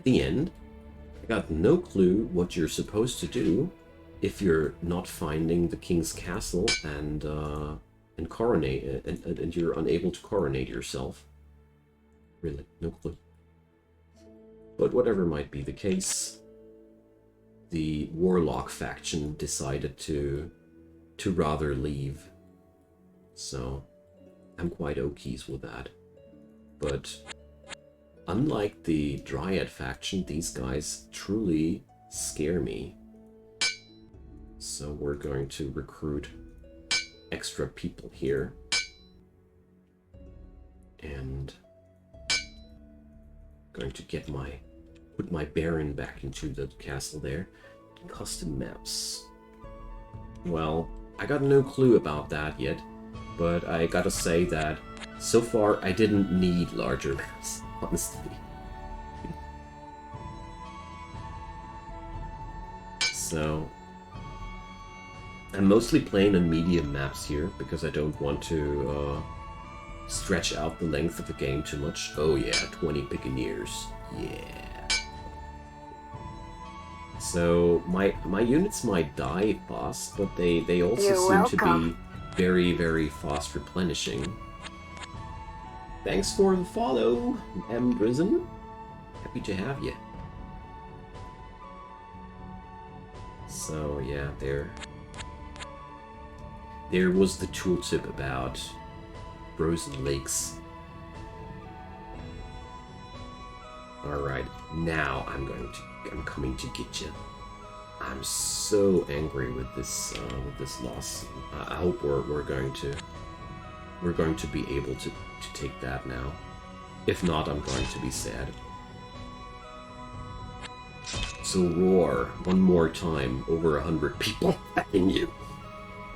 the end, I got no clue what you're supposed to do if you're not finding the king's castle and coronate and you're unable to coronate yourself. Really, no clue. But whatever might be the case, the warlock faction decided to rather leave. So I'm quite okies with that. But unlike the Dryad faction, these guys truly scare me. So we're going to recruit extra people here. And going to get put my Baron back into the castle there. Custom maps. Well, I got no clue about that yet, but I gotta say that so far I didn't need larger maps, honestly. So I'm mostly playing on medium maps here because I don't want to stretch out the length of the game too much. Oh yeah, 20 Piccaneers. Yeah. So my units might die fast, but they also seem to be very, very fast replenishing. Thanks for the follow, M. Prison. Happy to have you. So yeah, there was the tooltip about frozen lakes. Alright, now I'm coming to get you. I'm so angry with this loss. I hope we're going to be able to take that now. If not, I'm going to be sad. So roar one more time, over 100 people attacking you.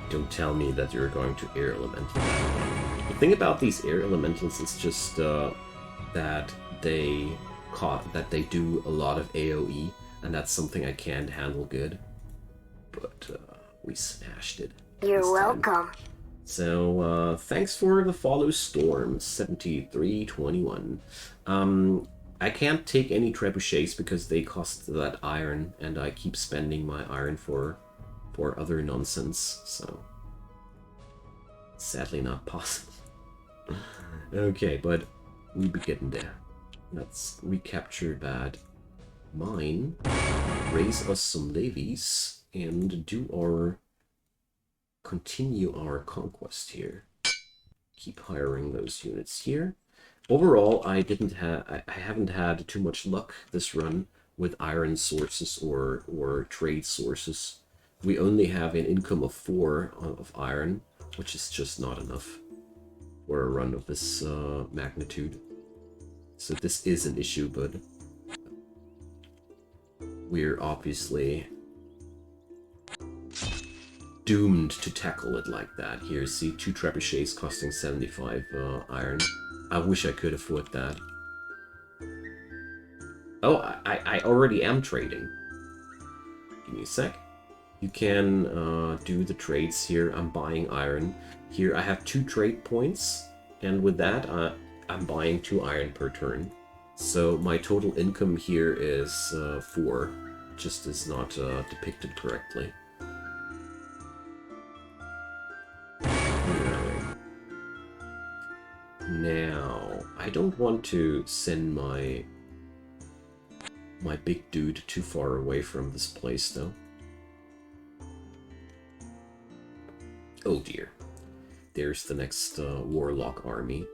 Don't tell me that you're going to air elemental. The thing about these air elementals is just that they do a lot of AoE, and that's something I can't handle good. But we smashed it. You're welcome. So thanks for the follow, Storm 7321. I can't take any trebuchets because they cost that iron, and I keep spending my iron for other nonsense, so sadly not possible. Okay, but we'll be getting there. Let's recapture that mine, raise us some levies, and continue our conquest here. Keep hiring those units here. Overall, I haven't had too much luck this run with iron sources or trade sources. We only have an income of 4 of iron, which is just not enough for a run of this magnitude. So this is an issue, but we're obviously doomed to tackle it like that. Here, see, 2 trebuchets costing 75 iron. I wish I could afford that. Oh, I already am trading. Give me a sec. You can do the trades here. I'm buying iron. Here I have 2 trade points, and with that I'm buying 2 iron per turn. So my total income here is 4. Just is not depicted correctly. Now, I don't want to send my big dude too far away from this place, though. Oh dear. There's the next warlock army.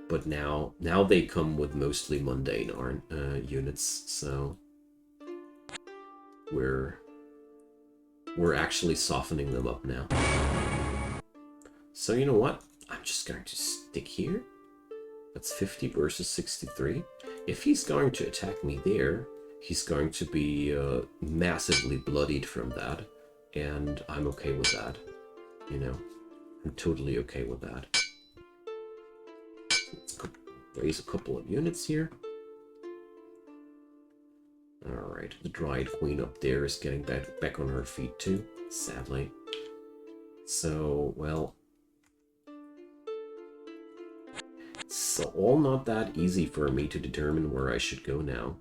But now they come with mostly mundane units, so we're actually softening them up now. So you know what? I'm just going to stick here. That's 50 versus 63. If he's going to attack me there, he's going to be massively bloodied from that, and I'm okay with that. You know, I'm totally okay with that. Let's raise a couple of units here. Alright, the Dryad Queen up there is getting back on her feet too, sadly. So, well, it's all not that easy for me to determine where I should go now.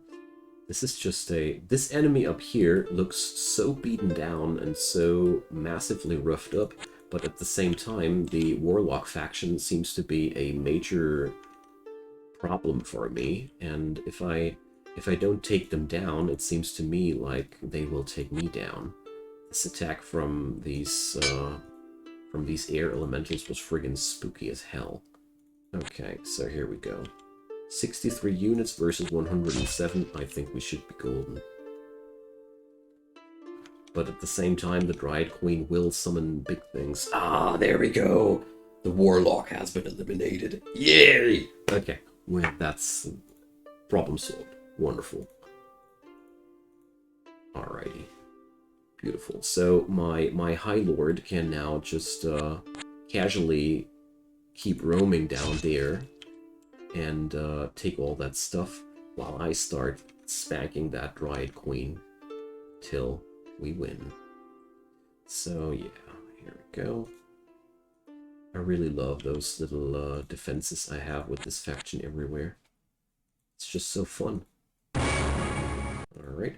This is just this enemy up here looks so beaten down and so massively roughed up, but at the same time, the Warlock faction seems to be a major problem for me, and if I don't take them down, it seems to me like they will take me down. This attack from these air elementals was friggin' spooky as hell. Okay, so here we go. 63 units versus 107. I think we should be golden. But at the same time, the Dryad Queen will summon big things. Ah, there we go! The Warlock has been eliminated. Yay! Okay, well, that's problem solved. Wonderful. Alrighty. Beautiful. So my High Lord can now just casually keep roaming down there and take all that stuff while I start spanking that Dryad Queen till we win. So yeah, here we go. I really love those little defenses I have with this faction everywhere. It's just so fun. Alright.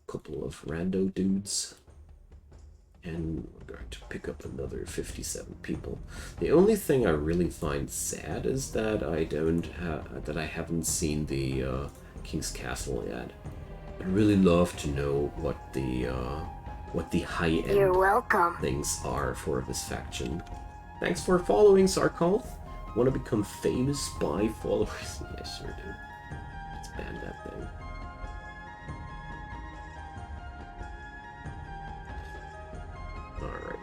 Couple of rando dudes. And we're going to pick up another 57 people. The only thing I really find sad is that I haven't seen the King's Castle yet. I'd really love to know what the high-end You're welcome. things are for this faction. Thanks for following, Sarkov. Want to become famous by followers? Yeah, sure do. Let's ban that thing. Alright.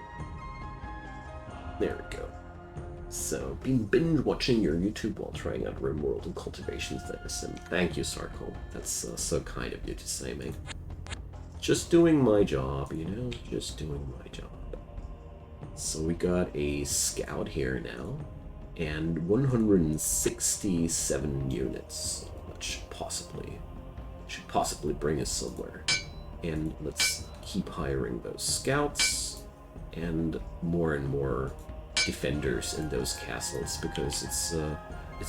There we go. So, been binge watching your YouTube while trying out RimWorld and Cultivation Things, and thank you, Sarko. That's so kind of you to say, mate. Just doing my job, you know? Just doing my job. So we got a scout here now, and 167 units. That should possibly bring us somewhere. And let's keep hiring those scouts and more defenders in those castles, because it's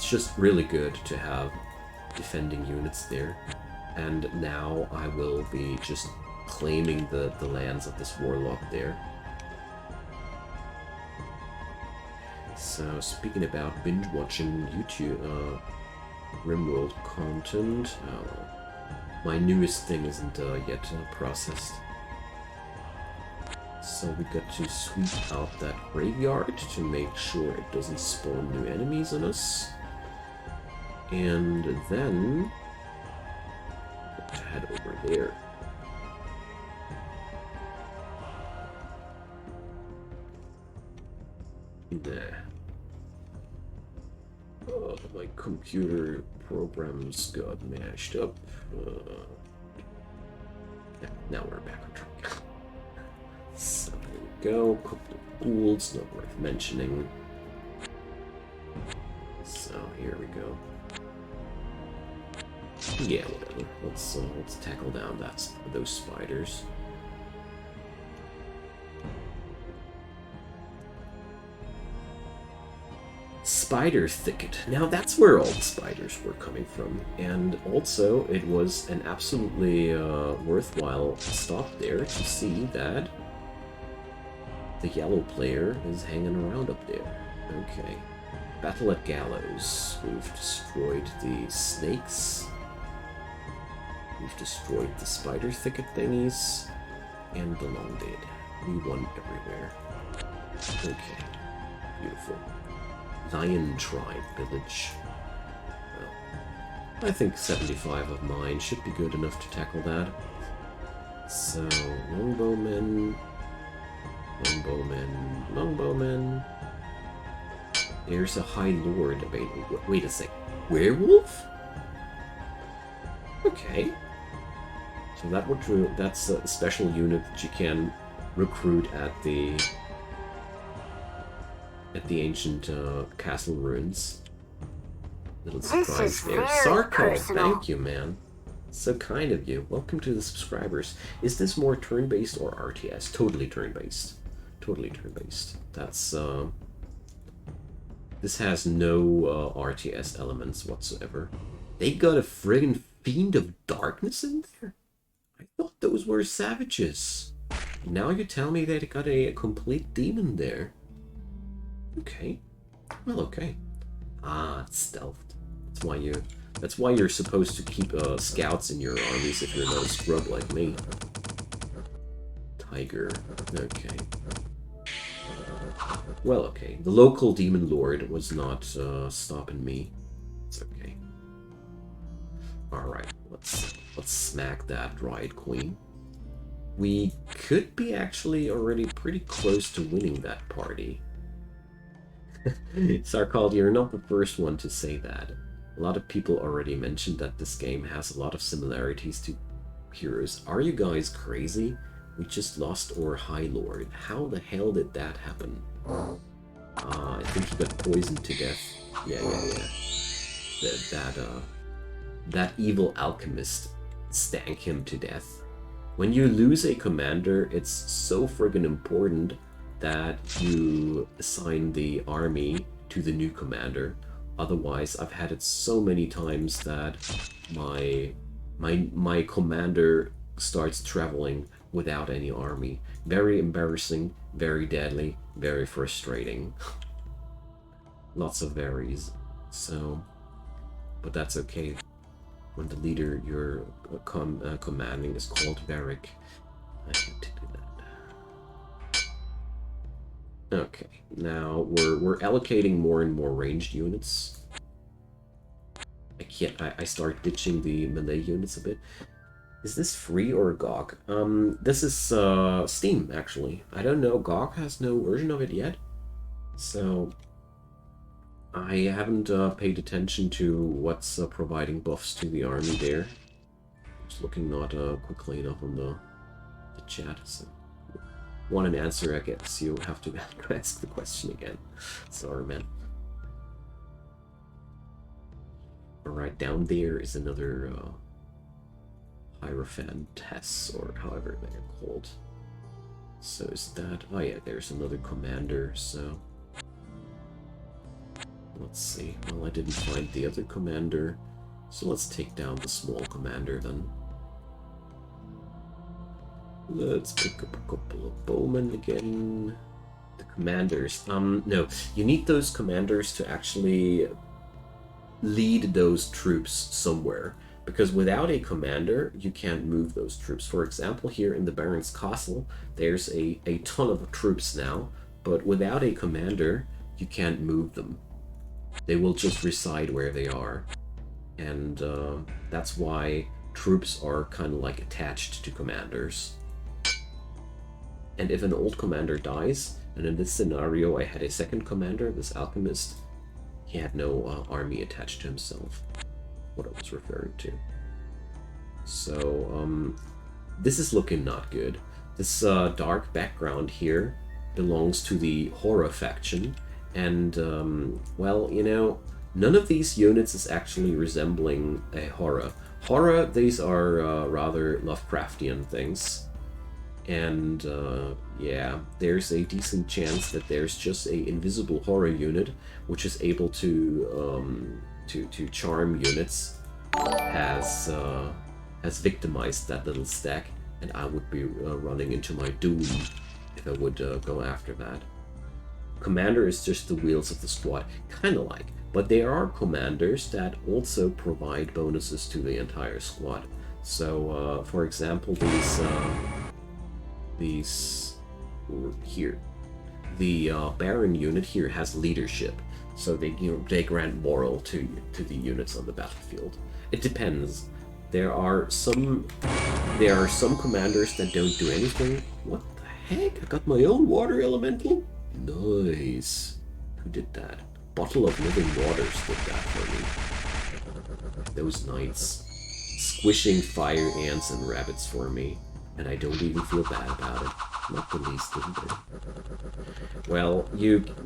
just really good to have defending units there. And now I will be just claiming the lands of this warlock there. So speaking about binge watching YouTube RimWorld content, my newest thing isn't yet processed. So we got to sweep out that graveyard to make sure it doesn't spawn new enemies on us. And then to head over there. There. Oh, my computer programs got mashed up. Yeah, now we're back on track. So go. Couple of ghouls, not worth mentioning. So here we go. Yeah, whatever. Let's tackle down those spiders. Spider thicket. Now that's where all the spiders were coming from, and also it was an absolutely worthwhile stop there to see that the yellow player is hanging around up there. Okay. Battle at Gallows. We've destroyed the snakes. We've destroyed the spider thicket thingies. And the long dead. We won everywhere. Okay. Beautiful. Lion Tribe Village. Well, I think 75 of mine should be good enough to tackle that. So, longbowmen, longbowmen, longbowmen. There's a High Lord available. Wait a sec. Werewolf? Okay. So that's a special unit that you can recruit at the ancient castle ruins. Little surprise there. Sarko, thank you, man. So kind of you. Welcome to the subscribers. Is this more turn-based or RTS? Totally turn-based. Totally turn-based. That's this has no RTS elements whatsoever. They got a friggin' Fiend of Darkness in there? I thought those were savages. Now you tell me they got a complete demon there. Okay. Well, okay. Ah, it's stealthed. That's why you're supposed to keep scouts in your armies if you're not a scrub like me. Tiger. Okay. Well, okay. The local demon lord was not stopping me. It's okay. Alright, let's smack that Dryad Queen. We could be actually already pretty close to winning that party. Sarkald, you're not the first one to say that. A lot of people already mentioned that this game has a lot of similarities to Heroes. Are you guys crazy? We just lost our High Lord. How the hell did that happen? I think he got poisoned to death. Yeah. That evil alchemist stank him to death. When you lose a commander, it's so friggin' important that you assign the army to the new commander. Otherwise, I've had it so many times that my commander starts traveling without any army. Very embarrassing, very deadly, very frustrating. Lots of varies. So, but that's okay. When the leader you're commanding is called Varric, I need to do that. Okay, now we're allocating more and more ranged units. I start ditching the melee units a bit. Is this free or GOG? This is Steam, actually. I don't know, GOG has no version of it yet. So I haven't paid attention to what's providing buffs to the army there. Just looking not quickly enough on the chat. So want an answer, I guess you have to ask the question again. Sorry, man. Alright, down there is another Hierophantess, or however they're called. So is that... Oh yeah, there's another commander, so... Let's see. Well, I didn't find the other commander, so let's take down the small commander then. Let's pick up a couple of bowmen again. The commanders. No, you need those commanders to actually lead those troops somewhere. Because without a commander, you can't move those troops. For example, here in the Baron's Castle, there's a ton of troops now, but without a commander, you can't move them. They will just reside where they are. And that's why troops are kind of like attached to commanders. And if an old commander dies, and in this scenario I had a second commander, this alchemist, he had no army attached to himself. What I was referring to. So, this is looking not good. This dark background here belongs to the horror faction, and well, you know, none of these units is actually resembling a horror. Horror, these are rather Lovecraftian things, and yeah, there's a decent chance that there's just a invisible horror unit which is able to charm units, has victimized that little stack, and I would be running into my doom if I would go after that. Commander is just the wheels of the squad, kind of like, but there are commanders that also provide bonuses to the entire squad. So, for example, these here, the Baron unit here has leadership, so they grant moral to the units on the battlefield. It depends. There are some commanders that don't do anything. What the heck? I got my own water elemental? Nice. Who did that? Bottle of Living Waters did that for me. Those knights. Squishing fire ants and rabbits for me. And I don't even feel bad about it. Not the least little bit. Well,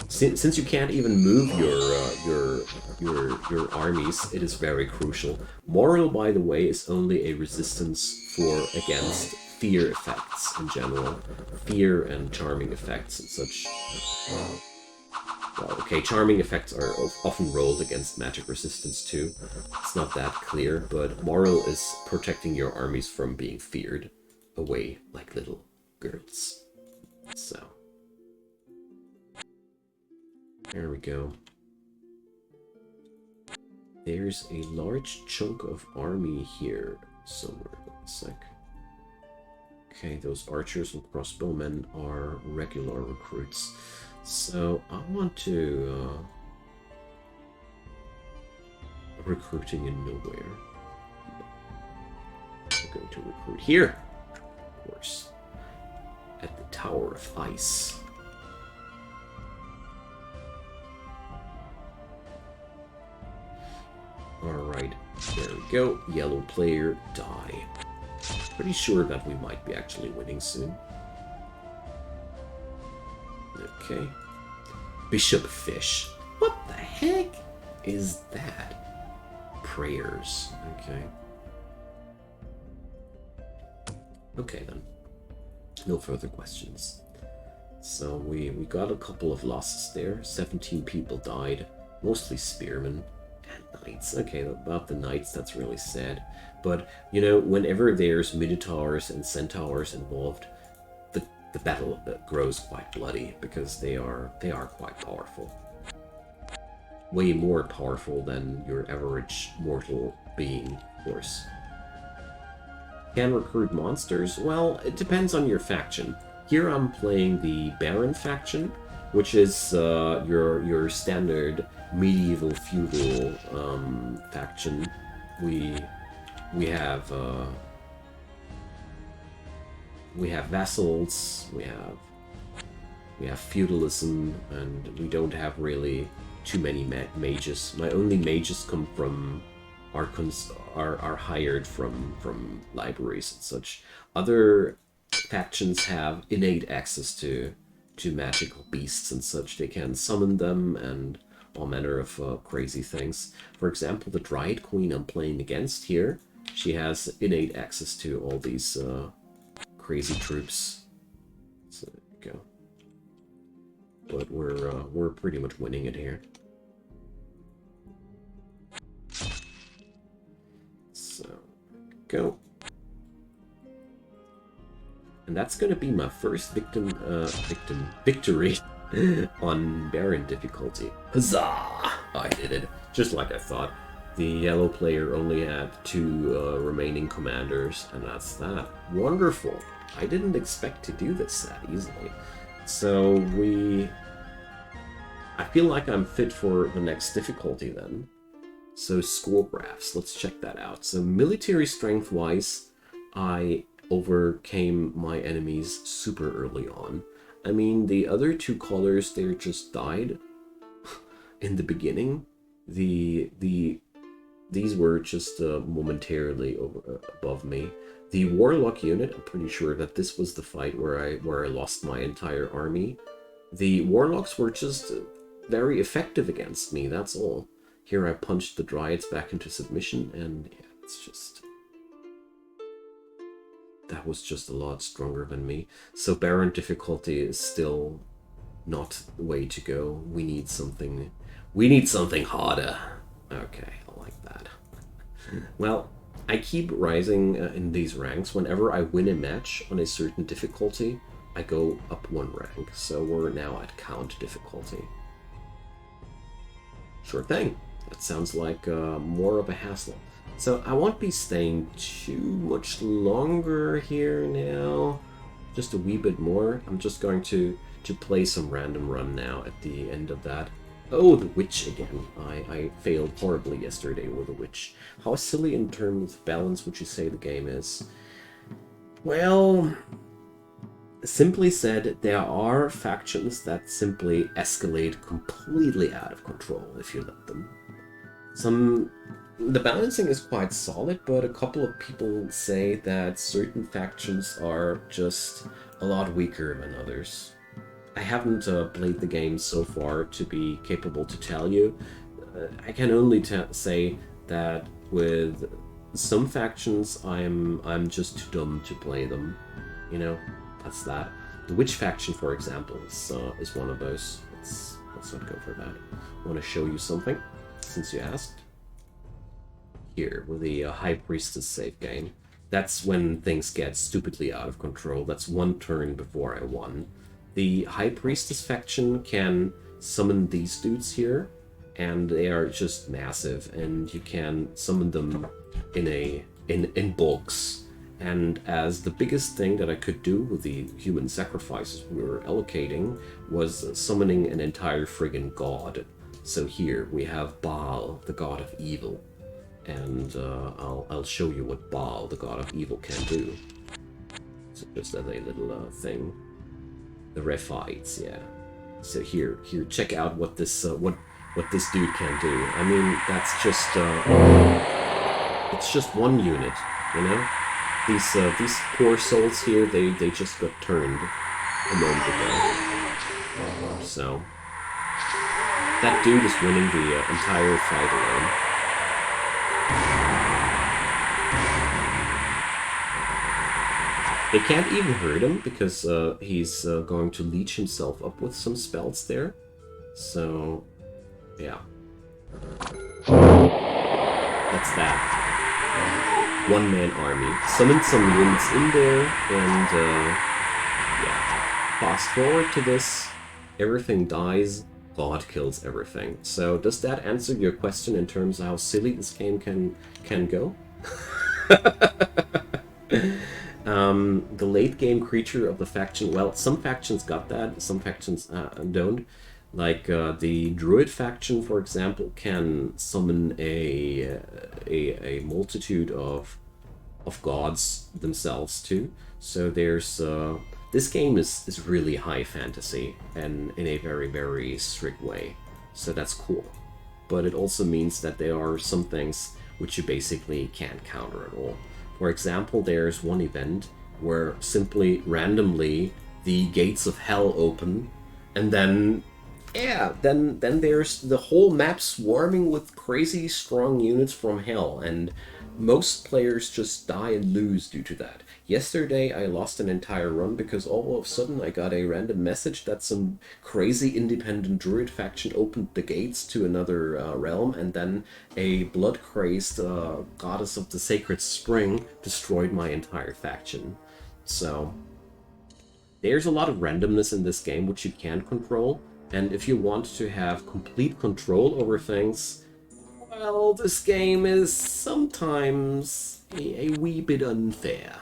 since you can't even move your armies, it is very crucial. Moral, by the way, is only a resistance against fear effects in general. Fear and charming effects and such. Well, okay, charming effects are often rolled against magic resistance too. It's not that clear, but moral is protecting your armies from being feared away like little girls. So, there we go. There's a large chunk of army here somewhere. 1 sec. Okay, those archers and crossbowmen are regular recruits. So I want to recruiting in nowhere. I'm going to recruit here, of course, at the Tower of Ice. Alright, there we go. Yellow player, die. Pretty sure that we might be actually winning soon. Okay. Bishop Fish. What the heck is that? Prayers. Okay. Okay then. No further questions. So we got a couple of losses there. 17 people died. Mostly spearmen. And knights. Okay, about the knights, that's really sad. But, you know, whenever there's minotaurs and centaurs involved, the battle grows quite bloody, because they are quite powerful. Way more powerful than your average mortal being, of course. Can recruit monsters? Well, it depends on your faction. Here I'm playing the Baron faction, which is your standard medieval feudal faction. We have vassals, we have feudalism, and we don't have really too many mages. My only mages come from are hired from libraries and such. Other factions have innate access to magical beasts and such. They can summon them and all manner of crazy things. For example, the Dryad Queen I'm playing against here, she has innate access to all these crazy troops. So there you go. But we're pretty much winning it here. So go. And that's gonna be my first victory on Baron difficulty. Huzzah! I did it, just like I thought. The yellow player only had 2 remaining commanders, and that's that. Wonderful! I didn't expect to do this that easily. So I feel like I'm fit for the next difficulty then. So score graphs, let's check that out. So military strength wise, I overcame my enemies super early on. I mean, the other 2 colors, they just died in the beginning. These were just momentarily above me. The warlock unit, I'm pretty sure that this was the fight where I lost my entire army. The warlocks were just very effective against me, that's all. Here I punched the dryads back into submission, and yeah, it's just... that was just a lot stronger than me. So Baron difficulty is still not the way to go. We need something harder. Okay, I like that. Well, I keep rising in these ranks. Whenever I win a match on a certain difficulty, I go up one rank. So we're now at count difficulty. Sure thing. That sounds like more of a hassle. So I won't be staying too much longer here now. Just a wee bit more. I'm just going to play some random run now at the end of that. Oh, the witch again. I failed horribly yesterday with the witch. How silly in terms of balance would you say the game is? Well, simply said, there are factions that simply escalate completely out of control if you let them. The balancing is quite solid, but a couple of people say that certain factions are just a lot weaker than others. I haven't played the game so far to be capable to tell you. I can only say that with some factions, I'm just too dumb to play them. You know, that's that. The witch faction, for example, is one of those. Let's not go for that. I want to show you something, since you asked. Here, with the High Priestess save game. That's when things get stupidly out of control. That's one turn before I won. The High Priestess faction can summon these dudes here, and they are just massive, and you can summon them in bulks. And as the biggest thing that I could do with the human sacrifices we were allocating was summoning an entire friggin' god. So here we have Baal, the god of evil. And I'll show you what Baal, the god of evil, can do. So just as a little thing. The Rephites, yeah. So here, check out what this dude can do. I mean, that's just it's just one unit, you know. These poor souls here, they just got turned a moment ago. So that dude is winning the entire fight alone. They can't even hurt him because he's going to leech himself up with some spells there. So, yeah. That's that. One-man army. Summoned some units in there, and yeah. Fast forward to this. Everything dies. God kills everything. So, does that answer your question in terms of how silly this game can go? The late game creature of the faction, well, some factions got that, some factions don't. Like the druid faction, for example, can summon a multitude of gods themselves too. So there's this game is really high fantasy and in a very, very strict way. So that's cool. But it also means that there are some things which you basically can't counter at all. For example, there's one event where simply randomly the gates of hell open, and then then there's the whole map swarming with crazy strong units from hell, and most players just die and lose due to that. Yesterday I lost an entire run because all of a sudden I got a random message that some crazy independent druid faction opened the gates to another realm, and then a blood-crazed goddess of the sacred spring destroyed my entire faction. So there's a lot of randomness in this game which you can't control, and if you want to have complete control over things, well, this game is sometimes a wee bit unfair.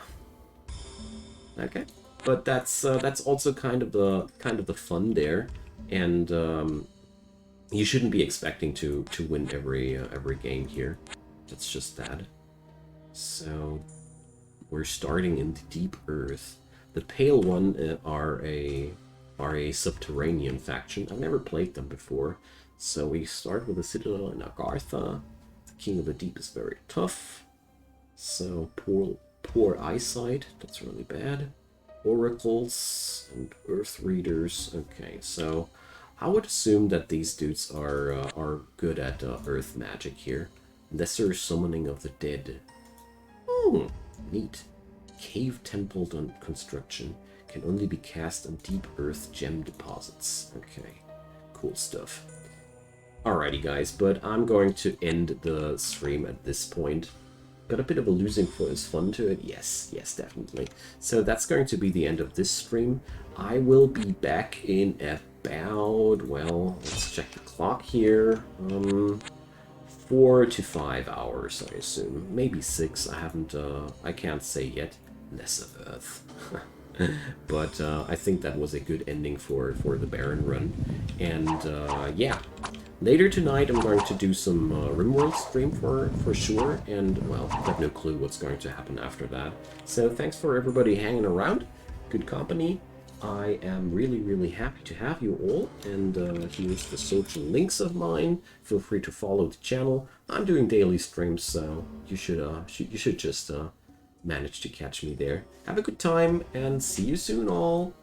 Okay, but that's also kind of the fun there, and you shouldn't be expecting to win every game here. That's just that. So we're starting in the deep earth. The Pale One are a subterranean faction. I've never played them before. So we start with the Citadel in Agartha. The King of the Deep is very tough. So poor eyesight. That's really bad. oracles and earth readers. Okay, so I would assume that these dudes are good at earth magic here. Lesser summoning of the dead. Hmm, neat. Cave temple construction can only be cast on deep earth gem deposits. Okay, cool stuff. Alrighty, guys, but I'm going to end the stream at this point. Got a bit of a losing fun to it. Yes, definitely. So that's going to be the end of this stream. I will be back in about, well, let's check the clock here. 4 to 5 hours, I assume. Maybe 6. I can't say yet. Less of Earth. But I think that was a good ending for the Baron run. And yeah, later tonight I'm going to do some RimWorld stream for sure. And well, I have no clue what's going to happen after that. So thanks for everybody hanging around. Good company. I am really happy to have you all, and here's the social links of mine. Feel free to follow the channel. I'm doing daily streams, so you should just manage to catch me there. Have a good time, and see you soon all.